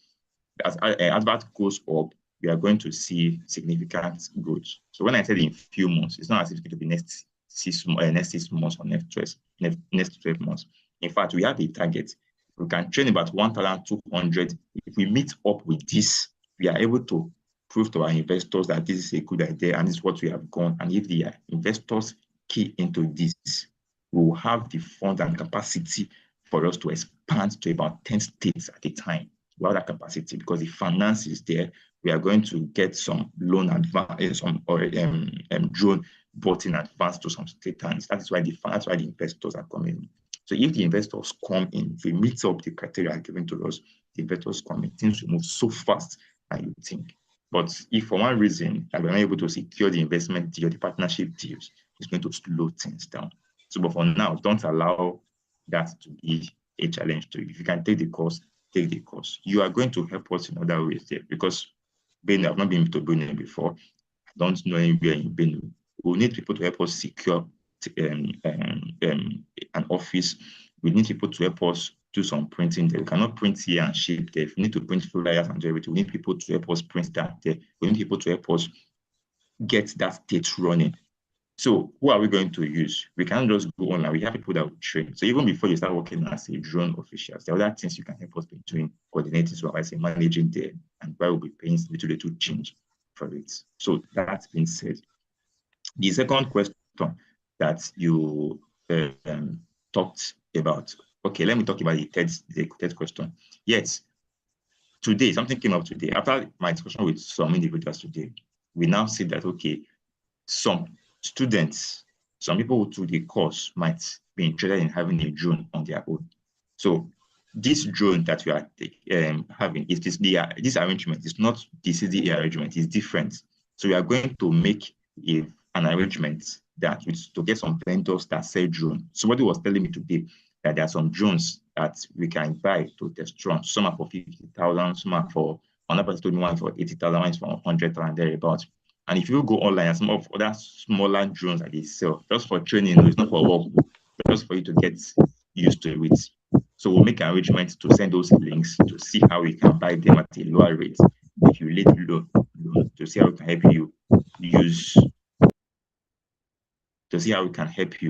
as advert goes up, we are going to see significant growth. So when I said in few months, it's not as if it's going to be next 6 months or next 12 months. In fact, we have a target. We can train about 1,200. If we meet up with this, we are able to prove to our investors that this is a good idea and this is what we have gone. And if the investors key into this, we will have the funds and capacity for us to expand to about 10 states at a time. We have that capacity because the finance is there. We are going to get some loan advance, some drone bought in advance to some state hands. That's why the investors are coming. So if the investors come in, if we meet up the criteria given to us, the investors come in, things will move so fast than you think. But if for one reason we're not able to secure the investment deal, the partnership deals, it's going to slow things down. So, but for now, don't allow that to be a challenge to you. If you can take the course, take the course. You are going to help us in other ways there because Benue, I've not been to Benue before. I don't know anywhere in Benue. We need people to help us secure an office. We need people to help us do some printing there. We cannot print here and ship there. If we need to print flyers and everything, we need people to help us print that there. We need people to help us get that state running. So who are we going to use? We can't just go online. We have people that will train. So even before you start working as a drone official, there are other things you can help us be doing, coordinating, so I say managing there, and why we'll be paying little change for it. So that's been said. The second question that you talked about. Okay, let me talk about the third question. Yes, today, something came up today. After my discussion with some individuals today, we now see that, okay, some students, some people who took the course might be interested in having a drone on their own. So this drone that we are having, this arrangement is not the CDA arrangement, it's different. So we are going to make an arrangement that to get some vendors that sell drone. Somebody was telling me today that there are some drones that we can buy to test drones. Some are for 50,000, some are for, another person told me one for 80,000, one is for 100,000 thereabouts. And if you go online, some of other smaller drones that they sell, just for training, it's not for work, just for you to get used to it. So we'll make arrangements to send those links to see how we can buy them at a lower rate. If you leave low, to see how we can help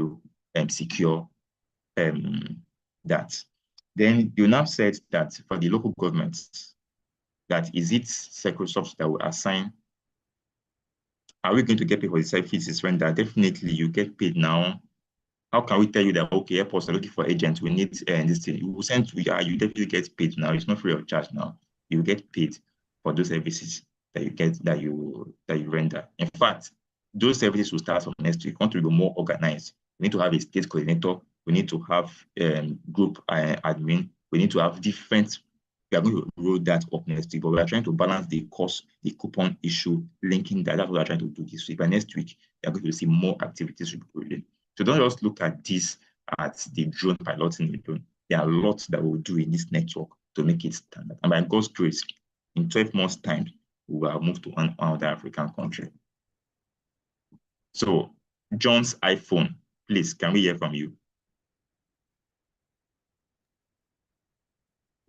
you secure that. Then you now said that for the local governments, that is it Secrosoft that will assign. Are we going to get paid for the services render? Definitely, you get paid now. How can we tell you that, okay, airports are looking for agents, we need this thing? You will send to you definitely get paid now. It's not free of charge now. You get paid for those services that you get, that you render. In fact, those services will start from next week. We want to be more organized. We need to have a state coordinator. We need to have group admin. We need to have different. We are going to roll that up next week, but we are trying to balance the cost, the coupon issue, linking that. That's what we are trying to do this week. By next week, we are going to see more activities related. So don't just look at this at the drone piloting alone. There are lots that we'll do in this network to make it standard. And by God's grace, in 12 months' time, we will move to another African country. So, John's iPhone, please, can we hear from you?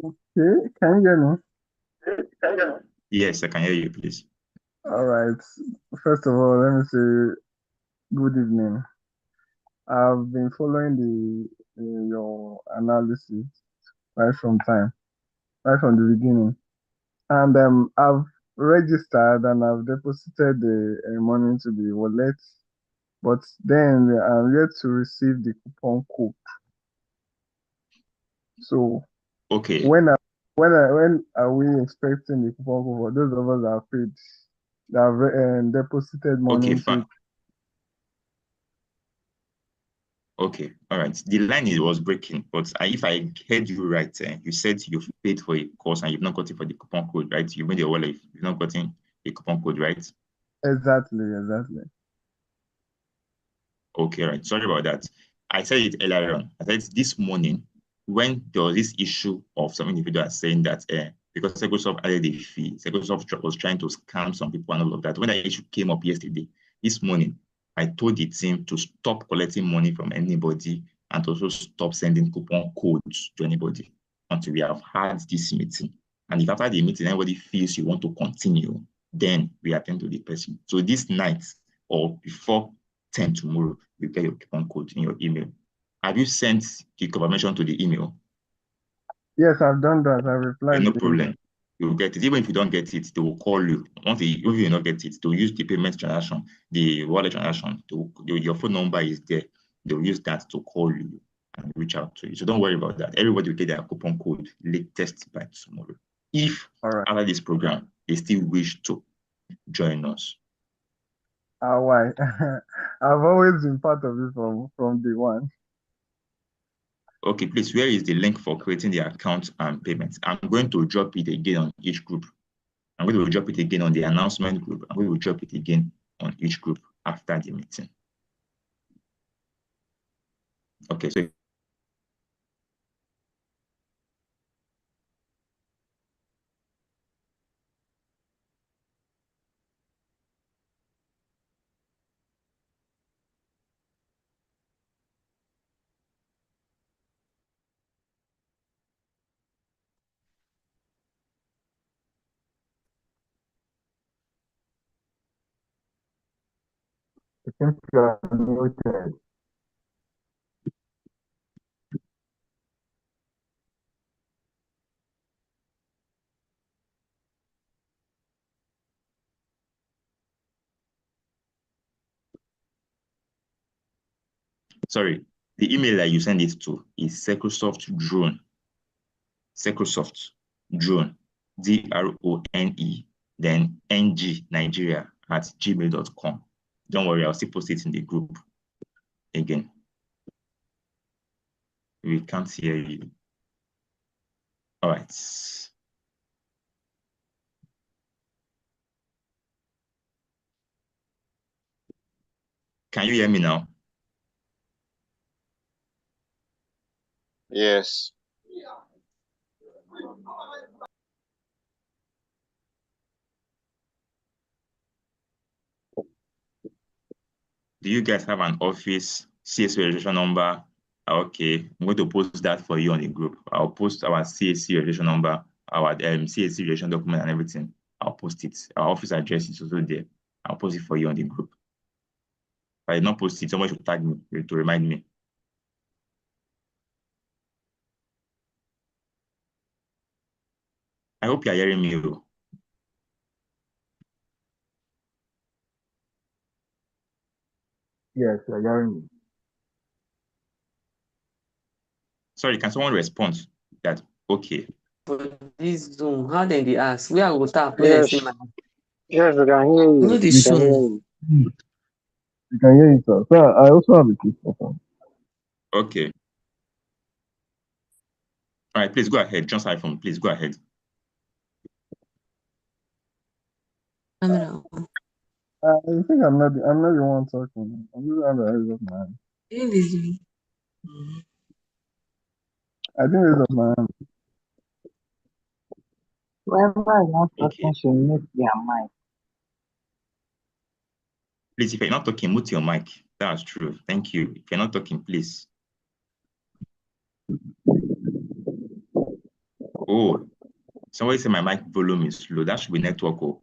Okay, can you hear me? Yes, I can hear you, please. All right. First of all, let me say good evening. I've been following your analysis right from the beginning, and I've registered and I've deposited the money into the wallet, but then I'm yet to receive the coupon code. So okay, when are we expecting the coupon code for those of us that have paid, that have deposited money okay, into fine. it? Okay, all right. The line was breaking, but if I heard you right, you said you've paid for a course and you've not got it for the coupon code, right? You made your wallet, you've not gotten a coupon code, right? Exactly. Okay, right. Sorry about that. I said it earlier on. I said this morning when there was this issue of some individuals saying that because Secrosoft added a fee, Secrosoft was trying to scam some people and all of that. When that issue came up yesterday, this morning, I told the team to stop collecting money from anybody and to also stop sending coupon codes to anybody until we have had this meeting. And if after the meeting, anybody feels you want to continue, then we attend to the person. So this night or before 10 tomorrow, you get your coupon code in your email. Have you sent the confirmation to the email? Yes, I've done that. I replied. No problem. You'll get it. Even if you don't get it, they will call you. If you don't get it, they'll use the payment transaction, the wallet transaction. Your phone number is there. They'll use that to call you and reach out to you. So don't worry about that. Everybody will get their coupon code latest by tomorrow. If after this program, they still wish to join us. Why? I've always been part of this from day one. Okay, please, where is the link for creating the account and payments? I'm going to drop it again on each group. I'm going to drop it again on the announcement group. I'm going to drop it again on each group after the meeting. Okay, so I think you are muted. sorry, the email that you send it to is Secrosoft Drone. Secrosoft Drone, DRONE, then NG Nigeria at gmail.com. Don't worry, I'll still post it in the group again. We can't hear you. All right. Can you hear me now? Yes. Do you guys have an office CSC registration number? Okay, I'm going to post that for you on the group. I'll post our CSC registration number, our CSC registration document and everything. I'll post it. Our office address is also there. I'll post it for you on the group. If I did not post it, someone should tag me to remind me. I hope you are hearing me. Yes, you're hearing me. Sorry, can someone respond that? Okay. For this Zoom, how then they ask? Where I will tap Yes. Yes, we can hear you. No, the We can hear Zoom. you. You can hear it, sir. Sir, I also have a question. Okay. All right, please go ahead. Just iPhone, please go ahead. I think I'm not the one talking. I'm just on the raise of my hand. I didn't raise up my hand. Whoever is not Okay. talking should mute their mic. Please, if you're not talking, mute your mic. That's true. Thank you. If you're not talking, please. Oh, somebody said my mic volume is low. That should be network. Oh.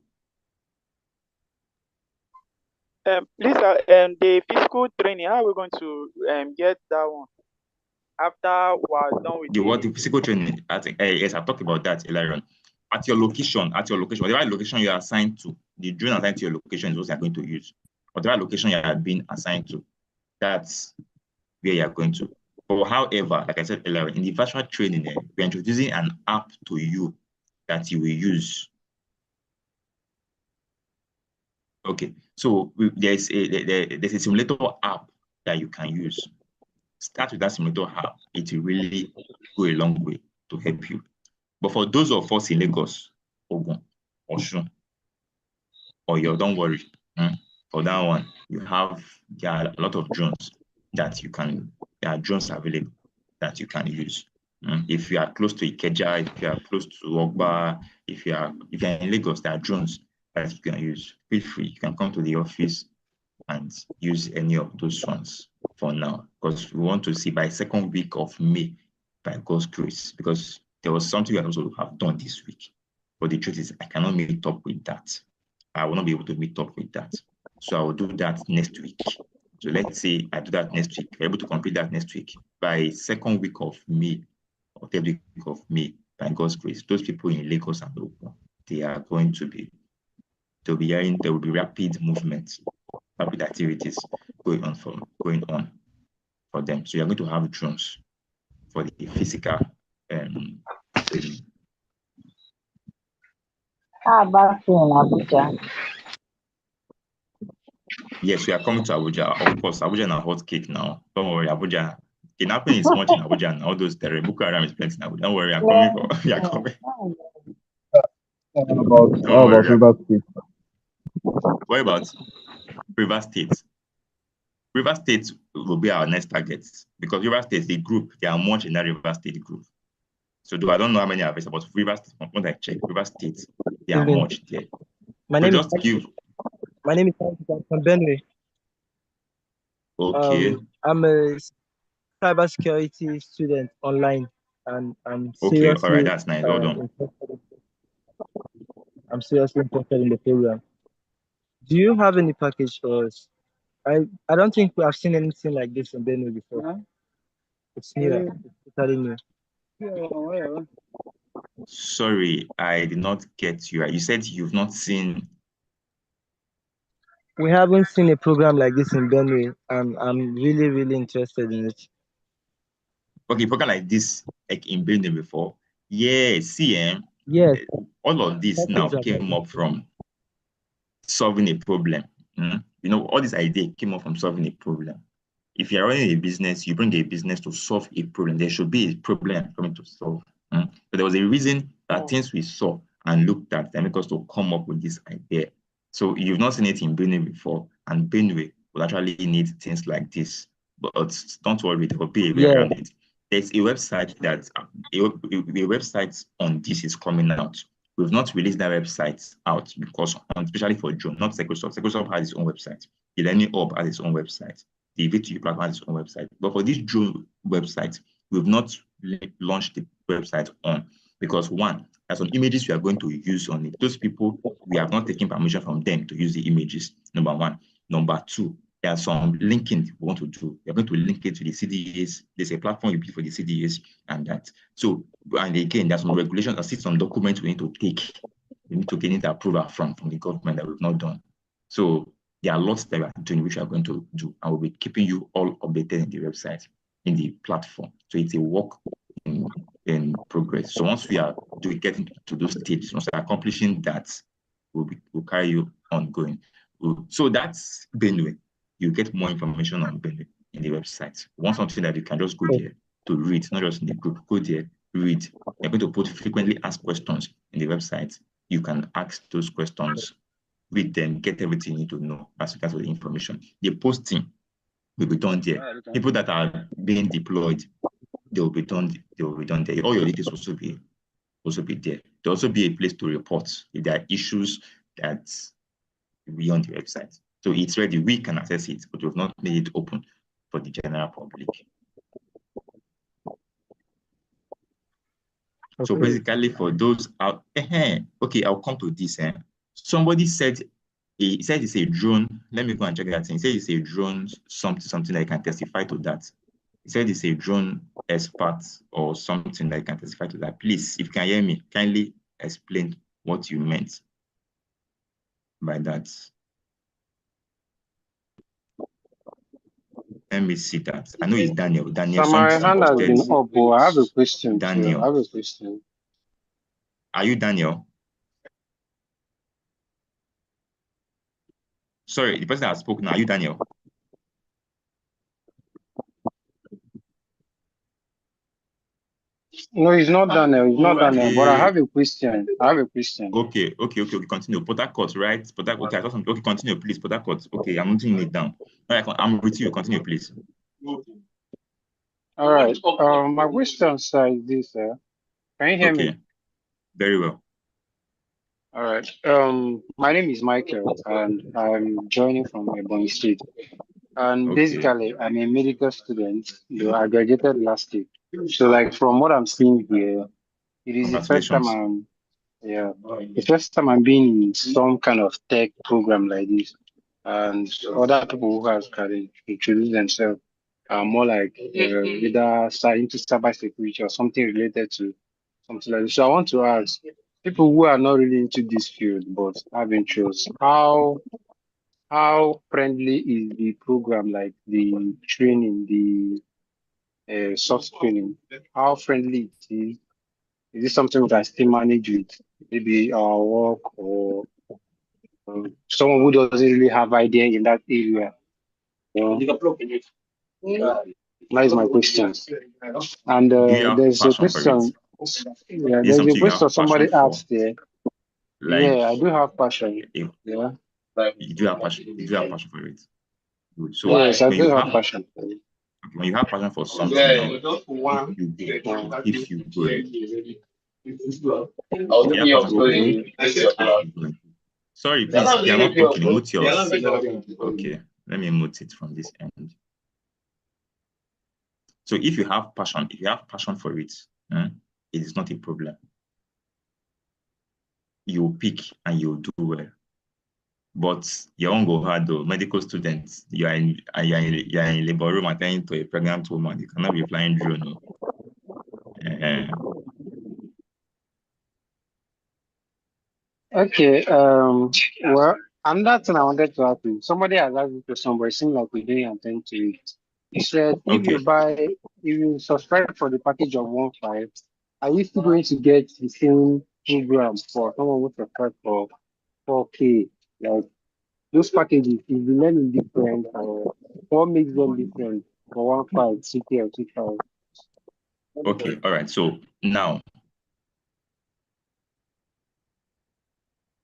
Please, the physical training, how are we going to get that one after we're done with The physical training? I think yes, I talked about that earlier on. At your location, whatever location you are assigned to, the drone assigned to your location is what you're going to use. Whatever location you have been assigned to, that's where you're going to. But however, like I said earlier, in the virtual training, we're introducing an app to you that you will use. Okay, so there's a simulator app that you can use. start with that simulator app. It will really go a long way to help you. But for those of us in Lagos, Ogun, Osun, Oyo, don't worry. For that one, there are a lot of drones that there are drones available that you can use. If you are close to Ikeja, if you are close to Ogba, if you are in Lagos, there are drones that you can use. Feel free. You can come to the office and use any of those ones for now, because we want to see by second week of May, by God's grace, because there was something we also have done this week. But the truth is, I cannot meet up with that. I will not be able to meet up with that. So I will do that next week. So let's say I do that next week, we're able to complete that next week. By second week of May, or third week of May, by God's grace, those people in Lagos and Ogun, there will be rapid movement, rapid activities going on for them. So you're going to have drones for the physical training. How about you in Abuja? Yes, we are coming to Abuja. Of course, Abuja is a hot cake now. Don't worry, Abuja. Kidnapping is much in Abuja and all those terrible Boko Haram is plenty in Abuja. Don't worry, I'm coming for we are coming. Don't worry. River State? What about River State? River State will be our next target because River State, the group, they are much in that River State group. So I don't know how many are available, but River State, when I check, River State, they are much there. My so name just is give. My name is from Benue. Okay. I'm a cybersecurity student online, and I'm Okay, all right, seriously that's nice. Hold on. I'm seriously interested in the program. Do you have any package for us? I don't think we have seen anything like this in Benue before. Huh? It's new. It's totally new. Sorry, I did not get you. You said you've not seen. We haven't seen a program like this in Benue, and I'm really, really interested in it. Okay, program like this, like in Benue before. Yeah, see, Yes. all of this now came up from solving a problem. You know, all this idea came up from solving a problem. If you're running a business, you bring a business to solve a problem. There should be a problem coming to solve. But there was a reason that things we saw and looked at that make us to come up with this idea. So you've not seen it in Benue before, and Benue will actually need things like this. But don't worry, there will be a way around it. There's a website that a website on this is coming out. We've not released that website out because, especially for drone, not Secrosoft. Secrosoft has its own website. The Learning Hub has its own website. The V2 platform has its own website. But for this drone website, we've not launched the website on because one, there's some images we are going to use on it. Those people, we have not taken permission from them to use the images, number one. Number two, there's some linking we want to do. We're going to link it to the CDAs. There's a platform you build for the CDAs and that. So, and again, there's some regulations, there's some documents we need to take. We need to get the approval from the government that we've not done. So there are lots that we are doing, which we are going to do, and we'll be keeping you all updated in the website, in the platform. So it's a work in progress. So once we are getting to those stages, once we're accomplishing that, we'll carry you on going. So that's Benue. You get more information on Benue in the website. Want something that you can just go there to read, not just in the group. Go there, read. You're going to put frequently asked questions in the website. You can ask those questions, read them, get everything you need to know as regards to the information. The posting will be done there. People that are being deployed, they will be done there. All your details will also be there. There'll also be a place to report if there are issues that be on the website. So it's ready, we can access it, but we've not made it open for the general public. Okay. So basically for those out, okay, I'll come to this. Somebody said, he said it's a drone. Let me go and check that thing. He said it's a drone, something that can testify to that. He said it's a drone expert or something that can testify to that. Please, if you can hear me, kindly explain what you meant by that. Let me see that. I know it's Daniel. Daniel, My hand has been up, but I have a question. Daniel. I have a question. Are you Daniel? Sorry, the person that has spoken. Are you Daniel? No, it's not Daniel. It's not Daniel. But I have a question. Okay. Continue. Port Harcourt, right? Port Harcourt. Okay, I thought something. Okay, continue, please. Port Harcourt. Okay, I'm noting it down. All right, I'm with you. Continue, please. All right. My question, sir, is this. Can you hear me? Okay, very well. All right. My name is Michael, and I'm joining from Ebonyi State. And Okay. basically, I'm a medical student. Though I graduated last year. So, like, from what I'm seeing here, it is the first time Congratulations. the first time I'm being in some kind of tech program like this. And other people who have kind of introduced themselves are more like either into cybersecurity or something related to something like this. So I want to ask people who are not really into this field but have interest, how friendly is the program, like the training, the soft training? How friendly it is? Is this something we can still manage with maybe our work or someone who doesn't really have idea in that area? That is my question. And Do you have there's a passion for it? question. Yeah, Is it there's a something you question have passion somebody for? asked there. Like, Yeah, I do have passion. if Yeah. you do have passion, for it. Good. So Yes, I when do you have have passion. passion for something now, it keeps you going. If you have passion for it, it keeps you going. Sorry, please, if you are not talking, mute yours. Okay, let me mute it from this end. So if you have passion for it, it is not a problem. You pick and you do well. But your own go hard though. Medical students, you are in labor room attending to a pregnant woman. You cannot be flying drone. No. Okay. Well, another thing I wanted to ask you. Somebody has asked this question, but it seems like we didn't attend to it. He said, if you subscribe for the package of 1.5, are you still going to get the same program for someone who subscribes for 4K? Like those packages, is the learning different, or what makes them different for 1.5, 2K or 2.5? Okay, all right. So now,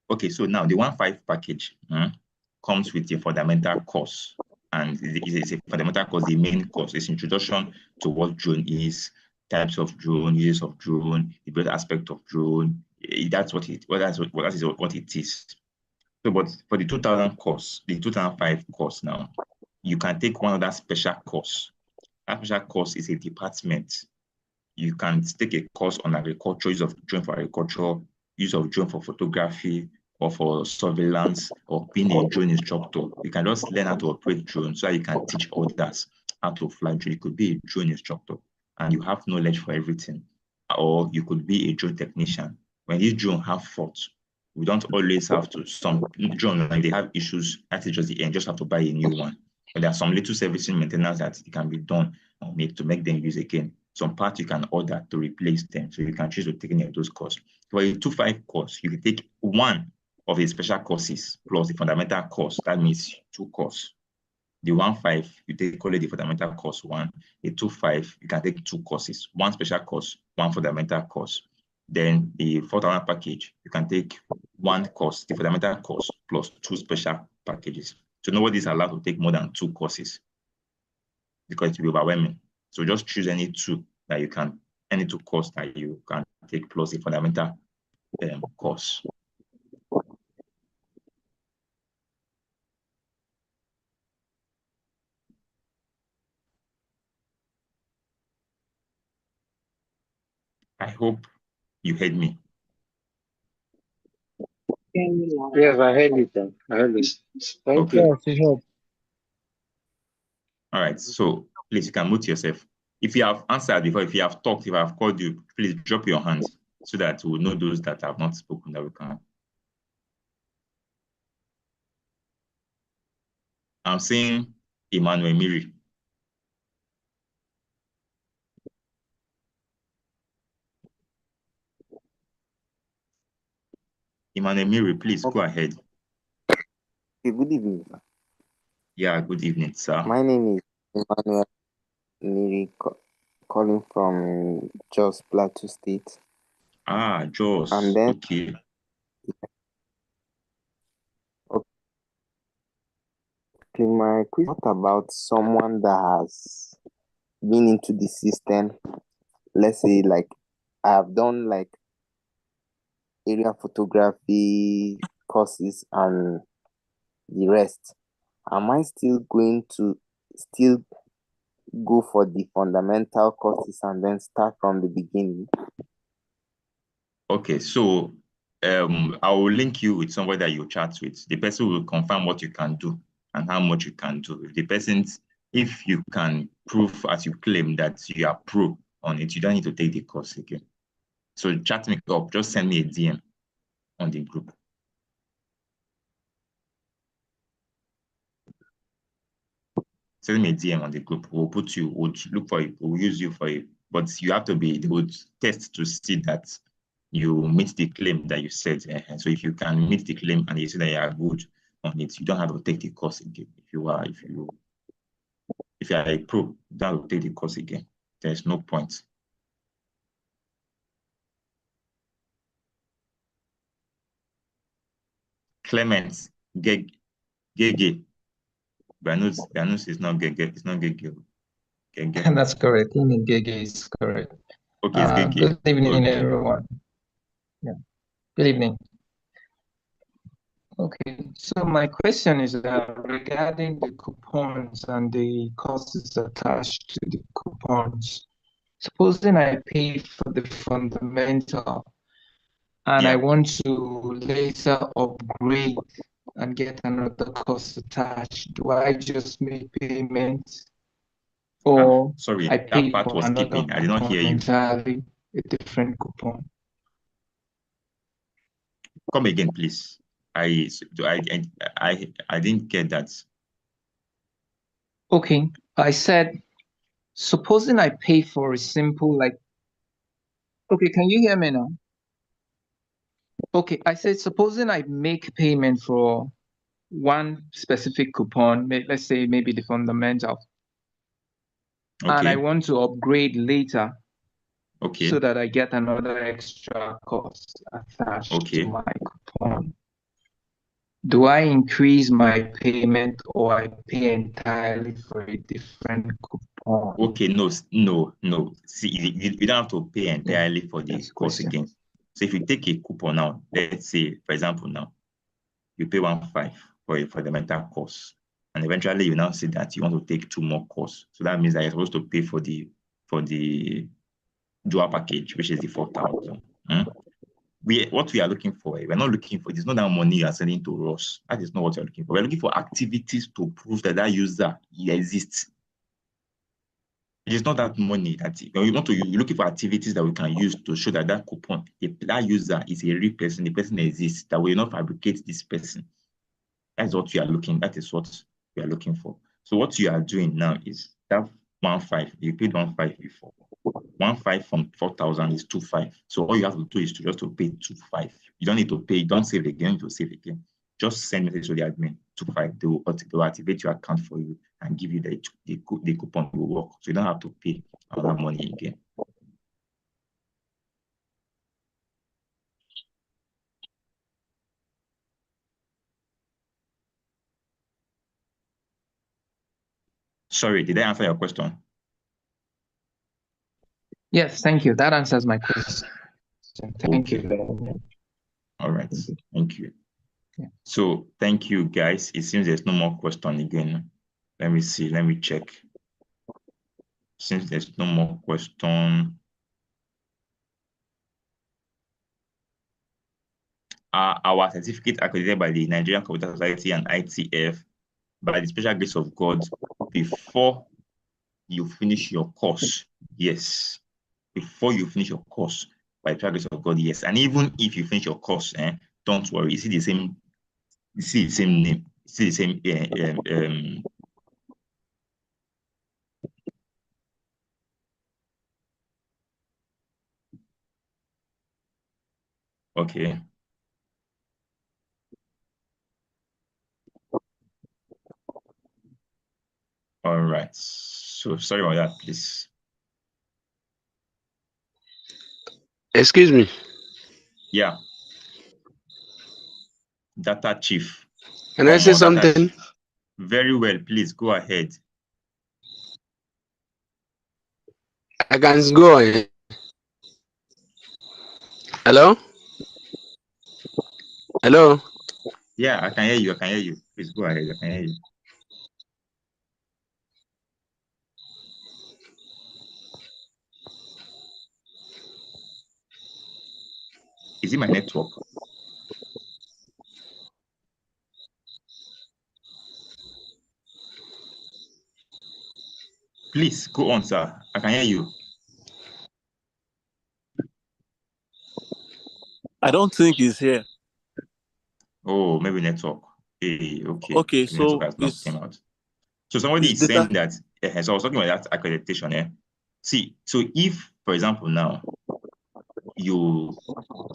the 1.5 package comes with a fundamental course, and it's a fundamental course. The main course is introduction to what drone is, types of drone, uses of drone, the better aspect of drone. That's what it is. So, but for the 2000 course, the 2005 course now, you can take one other special course. That special course is a department. You can take a course on agriculture, use of drone for agriculture, use of drone for photography, or for surveillance, or being a drone instructor. You can just learn how to operate drones so that you can teach others how to fly drone. You could be a drone instructor and you have knowledge for everything. Or you could be a drone technician. When these drones have faults, we don't always have to, some drones, like they have issues, that is just the end, just have to buy a new one. But there are some little servicing maintenance that can be done to make them use again. Some parts you can order to replace them. So you can choose to take any of those courses. For a 2.5 course, you can take one of the special courses plus the fundamental course. That means 2 courses. The 1.5, you take only the fundamental course 1. The 2.5, you can take 2 courses, 1 special course, 1 fundamental course. Then the 4,000 package, you can take 1 course, the fundamental course, plus 2 special packages. So nobody is allowed to take more than 2 courses because it will be overwhelming. So just choose any 2 that you can, any 2 courses that you can take plus the fundamental course. I hope you heard me. Yes, I heard it. I heard it. Thank you. All right, so please, you can mute yourself. If you have answered before, if you have talked, if I have called you, please drop your hands so that we'll know those that have not spoken that we can. I'm seeing Emmanuel Miri. Emmanuel Miri, please go ahead. Good evening, sir. Yeah, good evening, sir. My name is Emmanuel Miri calling from Jos Plateau State. Ah, Jos. And then Okay. Okay, my question about someone that has been into the system. Let's say, like, I have done like area photography courses and the rest. Am I still going to still go for the fundamental courses and then start from the beginning? Okay, so I will link you with somebody that you chat with. The person will confirm what you can do and how much you can do. If you can prove as you claim that you are pro on it, you don't need to take the course again. So chat me up, just send me a DM on the group. Send me a DM on the group. We'll look for it, we'll use you for it. But you have to they would test to see that you meet the claim that you said. So if you can meet the claim and you see that you are good on it, you don't have to take the course again. If you are a pro, you don't have to take the course again. There's no point. Clement, Gege. Banus is not Gege, it's not Gege. Gege. That's correct. Gege is correct. Okay, it's Gege. Good evening, Okay. everyone. Yeah. Good evening. Okay, so my question is regarding the coupons and the costs attached to the coupons. Supposing I pay for the fundamental and I want to later upgrade and get another course attached, do I just make payment or sorry, I that pay part for was another skipping. I did not hear you. entirely, a different coupon? Come again, please. I didn't get that. Okay, I said, supposing I pay for a simple, like, okay, can you hear me now? Okay, I said, supposing I make payment for one specific coupon, let's say maybe the fundamental, and I want to upgrade later, so that I get another extra cost attached to my coupon. Do I increase my payment or I pay entirely for a different coupon? Okay, no. See, you don't have to pay entirely for the course again. So if you take a coupon now, let's say, for example, now you pay 1.5 for a fundamental course, and eventually you now see that you want to take 2 more courses. So that means that you're supposed to pay for the dual package, which is the 4,000. What we are looking for, we're not looking for, it's not that money you are sending to us. That is not what we're looking for. We're looking for activities to prove that user exists. It is not that money that you're looking for activities that we can use to show that coupon, that user is a real person, the person exists, that will not fabricate this person. That's what we are looking. That is what we are looking for. So what you are doing now is that 1.5, you paid 1.5 before. 1.5 from 4,000 is 2.5. So all you have to do is to pay 2.5. You don't need to pay, don't save again, to save again. Just send message to the admin, 2.5. They will activate your account for you and give you the coupon will work. So you don't have to pay another money again. Sorry, did I answer your question? Yes, thank you. That answers my question. Thank you very much. All right, thank you. Yeah. So thank you, guys. It seems there's no more question again. Let me see. Let me check. Since there's no more question, our certificate accredited by the Nigerian Computer Society and ITF by the special grace of God before you finish your course. Yes. Before you finish your course by the special grace of God, yes. And even if you finish your course, don't worry. You see the same name. You see the same okay. All right. So sorry about that, please. Excuse me. Yeah. Data chief. Can I say Data something? chief. Very well, please go ahead. I can go on. Hello? Hello? Yeah, I can hear you. I can hear you. Please go ahead. I can hear you. Is it my network? Please go on, sir. I can hear you. I don't think he's here. Oh, maybe network. Hey, okay. Okay, The network so has not came out. So somebody is is saying data. that, so I was talking about that accreditation. See, so if, for example, now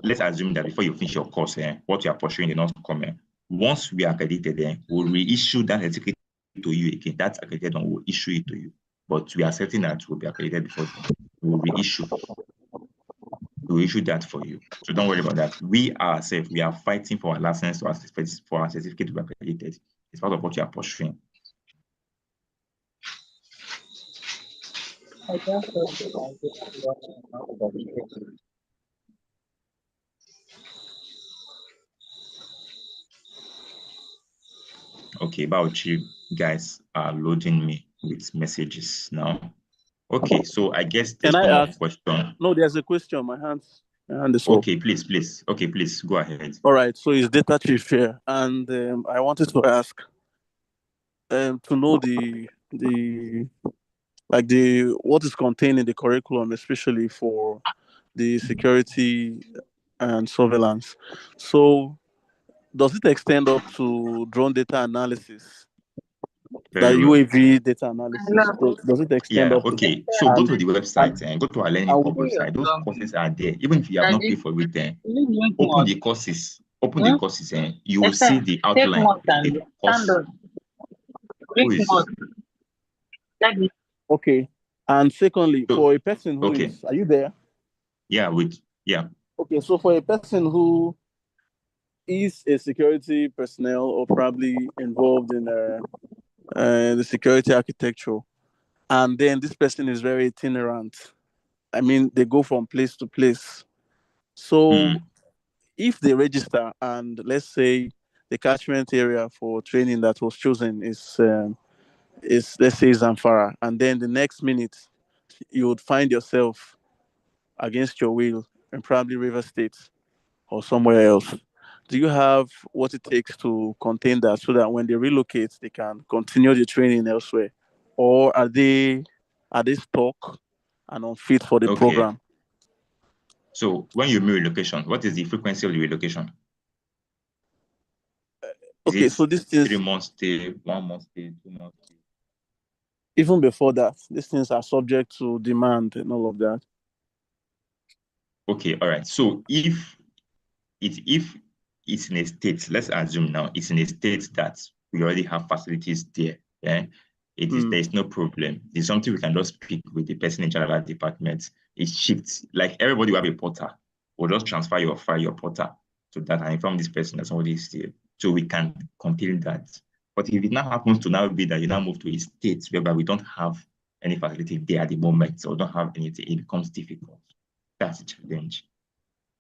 let's assume that before you finish your course, what you are pursuing did not come. Once we are accredited, we'll reissue that certificate to you again. That accredited one will issue it to you. But we are certain that we'll be accredited before then. We'll reissue. We'll issue that for you. So don't worry about that. We ourselves, we are fighting for our license, for our certificate to be accredited. It's part of what you are pursuing. I just Okay, about you guys are loading me with messages now. Okay, so I guess Can there's I one more ask? question. No, there's a question. My hand is up. Okay, please. Okay, please go ahead. All right. So it's data chief here, and I wanted to ask to know the what is contained in the curriculum, especially for the security and surveillance. So does it extend up to drone data analysis? The Very well. UAV data analysis. Does it extend Yeah, up to? okay. So go to the website and go to our learning I hub will website. Those courses are there. Even if you have not Daddy, paid for it, you need open more. the courses. Open the courses and you will Next see time, the take outline more of than the stand course. up. Who Drink more. is Daddy. Okay. And secondly, so for a person who okay. is, are you there? Yeah, Okay, so for a person who is a security personnel or probably involved in the security architecture, and then this person is very itinerant. I mean, they go from place to place. So if they register and let's say the catchment area for training that was chosen is let's say Zamfara, and then the next minute you would find yourself against your will in probably River State or somewhere else. Do you have what it takes to contain that so that when they relocate, they can continue the training elsewhere, or are they stuck and unfit for the program? So when you mean relocation, what is the frequency of the relocation? Is Okay, it so this is 3 months stay, 1 month stay, 2 months stay? even before that. These things are subject to demand and all of that. Okay, all right. So if it's in a state, let's assume now it's in a state that we already have facilities there. Yeah, there's no problem. It's something we can just speak with the person in charge of that department. It shifts. Like everybody will have a porter. We'll just transfer your file, your porter to that and inform this person that somebody is there. So we can continue that. But if it now happens to now be that you now move to a state whereby we don't have any facility there at the moment, or don't have anything, it becomes difficult. That's a challenge.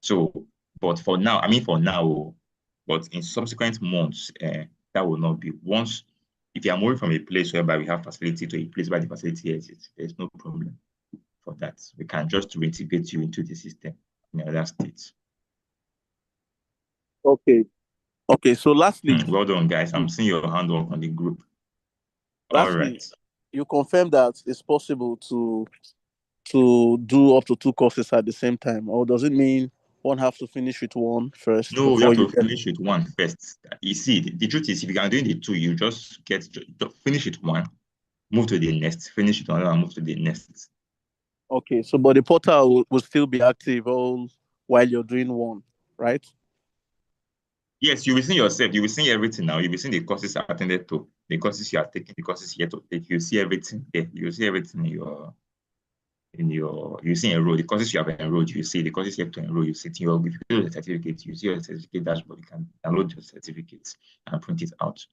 So, but for now, but in subsequent months, that will not be. Once, if you are moving from a place whereby we have facility to a place where the facility exists, there's no problem for that. We can just reintegrate you into the system in other states. Okay. Okay, so lastly. Well done, guys. I'm seeing your handwork on the group. Lastly, all right. You confirm that it's possible to do up to 2 courses at the same time, or does it mean one has to finish with one first? No, you have to finish with one first. You see, the truth is, if you are doing the two, you just finish with one, move to the next, finish it another, and move to the next. Okay, so but the portal will still be active all while you're doing one, right? Yes, you will see yourself. You will see everything now. You will see the courses attended to, the courses you are taking, the courses yet to take. You see everything there. You will see everything in you see enroll, the courses you have enrolled, you see the courses you have to enroll, you see if you go to the certificate, you see your certificate dashboard, you can download your certificates and print it out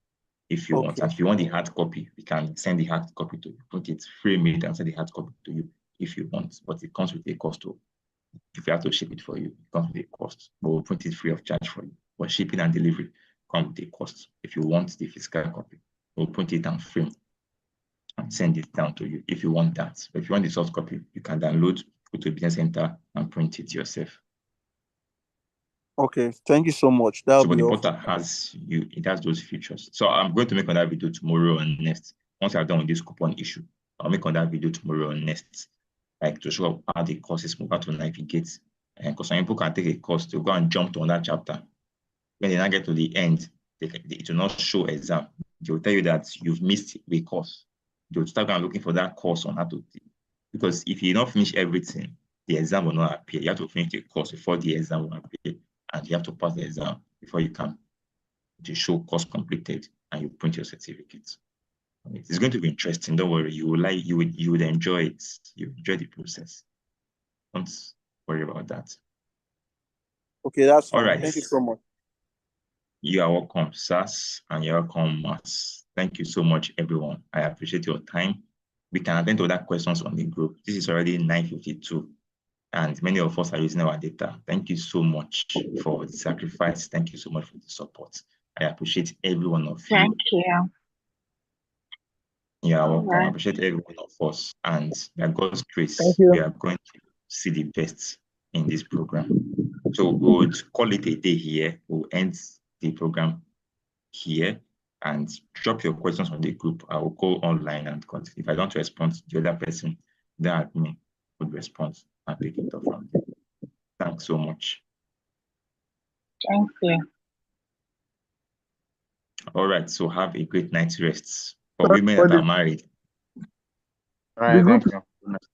if you want. And if you want the hard copy, we can send the hard copy to you, print it, frame it, and send the hard copy to you if you want. But it comes with a cost too. If you have to ship it for you, it comes with a cost. But we'll print it free of charge for you. But shipping and delivery come with a cost. If you want the physical copy, we'll print it and frame and send it down to you if you want that. But if you want the soft copy, you can download, go to a business center and print it yourself. Okay, thank you so much. That'll be the all. portal it has those features. So I'm going to make another video tomorrow or next. Once I'm done with this coupon issue, I'll make another video tomorrow or next, like to show how the courses move, how to navigate. And because some people can take a course to go and jump to another chapter. When they now get to the end, it will not show exam. They will tell you that you've missed a course. They will start looking for that course on how to, because if you don't finish everything, the exam will not appear. You have to finish the course before the exam will appear, and you have to pass the exam before you can to show course completed and you print your certificate. It's going to be interesting. Don't worry, you would enjoy it. You enjoy the process. Don't worry about that. Okay, that's fine. All right. Thank you so much. You are welcome, Sas, and you're welcome, Mas. Thank you so much, everyone. I appreciate your time. We can attend to other questions on the group. This is already 9:52, and many of us are using our data. Thank you so much for the sacrifice. Thank you so much for the support. I appreciate every one of you. Thank you. You are welcome. Right. I appreciate every one of us, and by God's grace, you. we are going to see the best in this program. So we would call it a day here. We'll end the program here and drop your questions on the group. I will go online and continue. If I don't respond, the other person, the admin, would respond and pick it up from there. Thanks so much. Thank you. All right, so have a great night's rest. For women that are married. All right, thank you.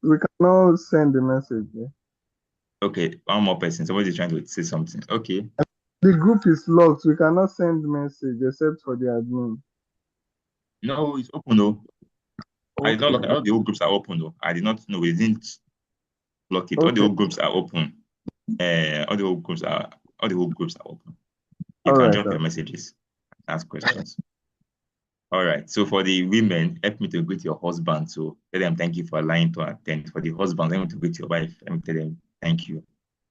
We cannot send the message. Yeah? Okay, one more person. Somebody's trying to say something. Okay. The group is locked. We cannot send message except for the admin. No, it's open though. Okay. I did not look at all the old groups are open though. I did not know, we didn't lock it. Okay. All the old groups are open. All the old groups are open. You can drop your messages, ask questions. All right. So for the women, help me to greet your husband. So tell them thank you for allowing to attend. For the husband, let me to greet your wife. Let me tell them thank you.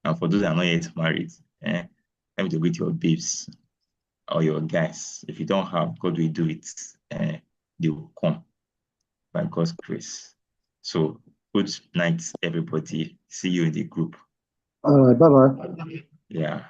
And for those that are not yet married, let me to greet your babes or your guys. If you don't have, God will do it. They will come by God's grace. So good night, everybody. See you in the group. All right. Bye-bye. Yeah.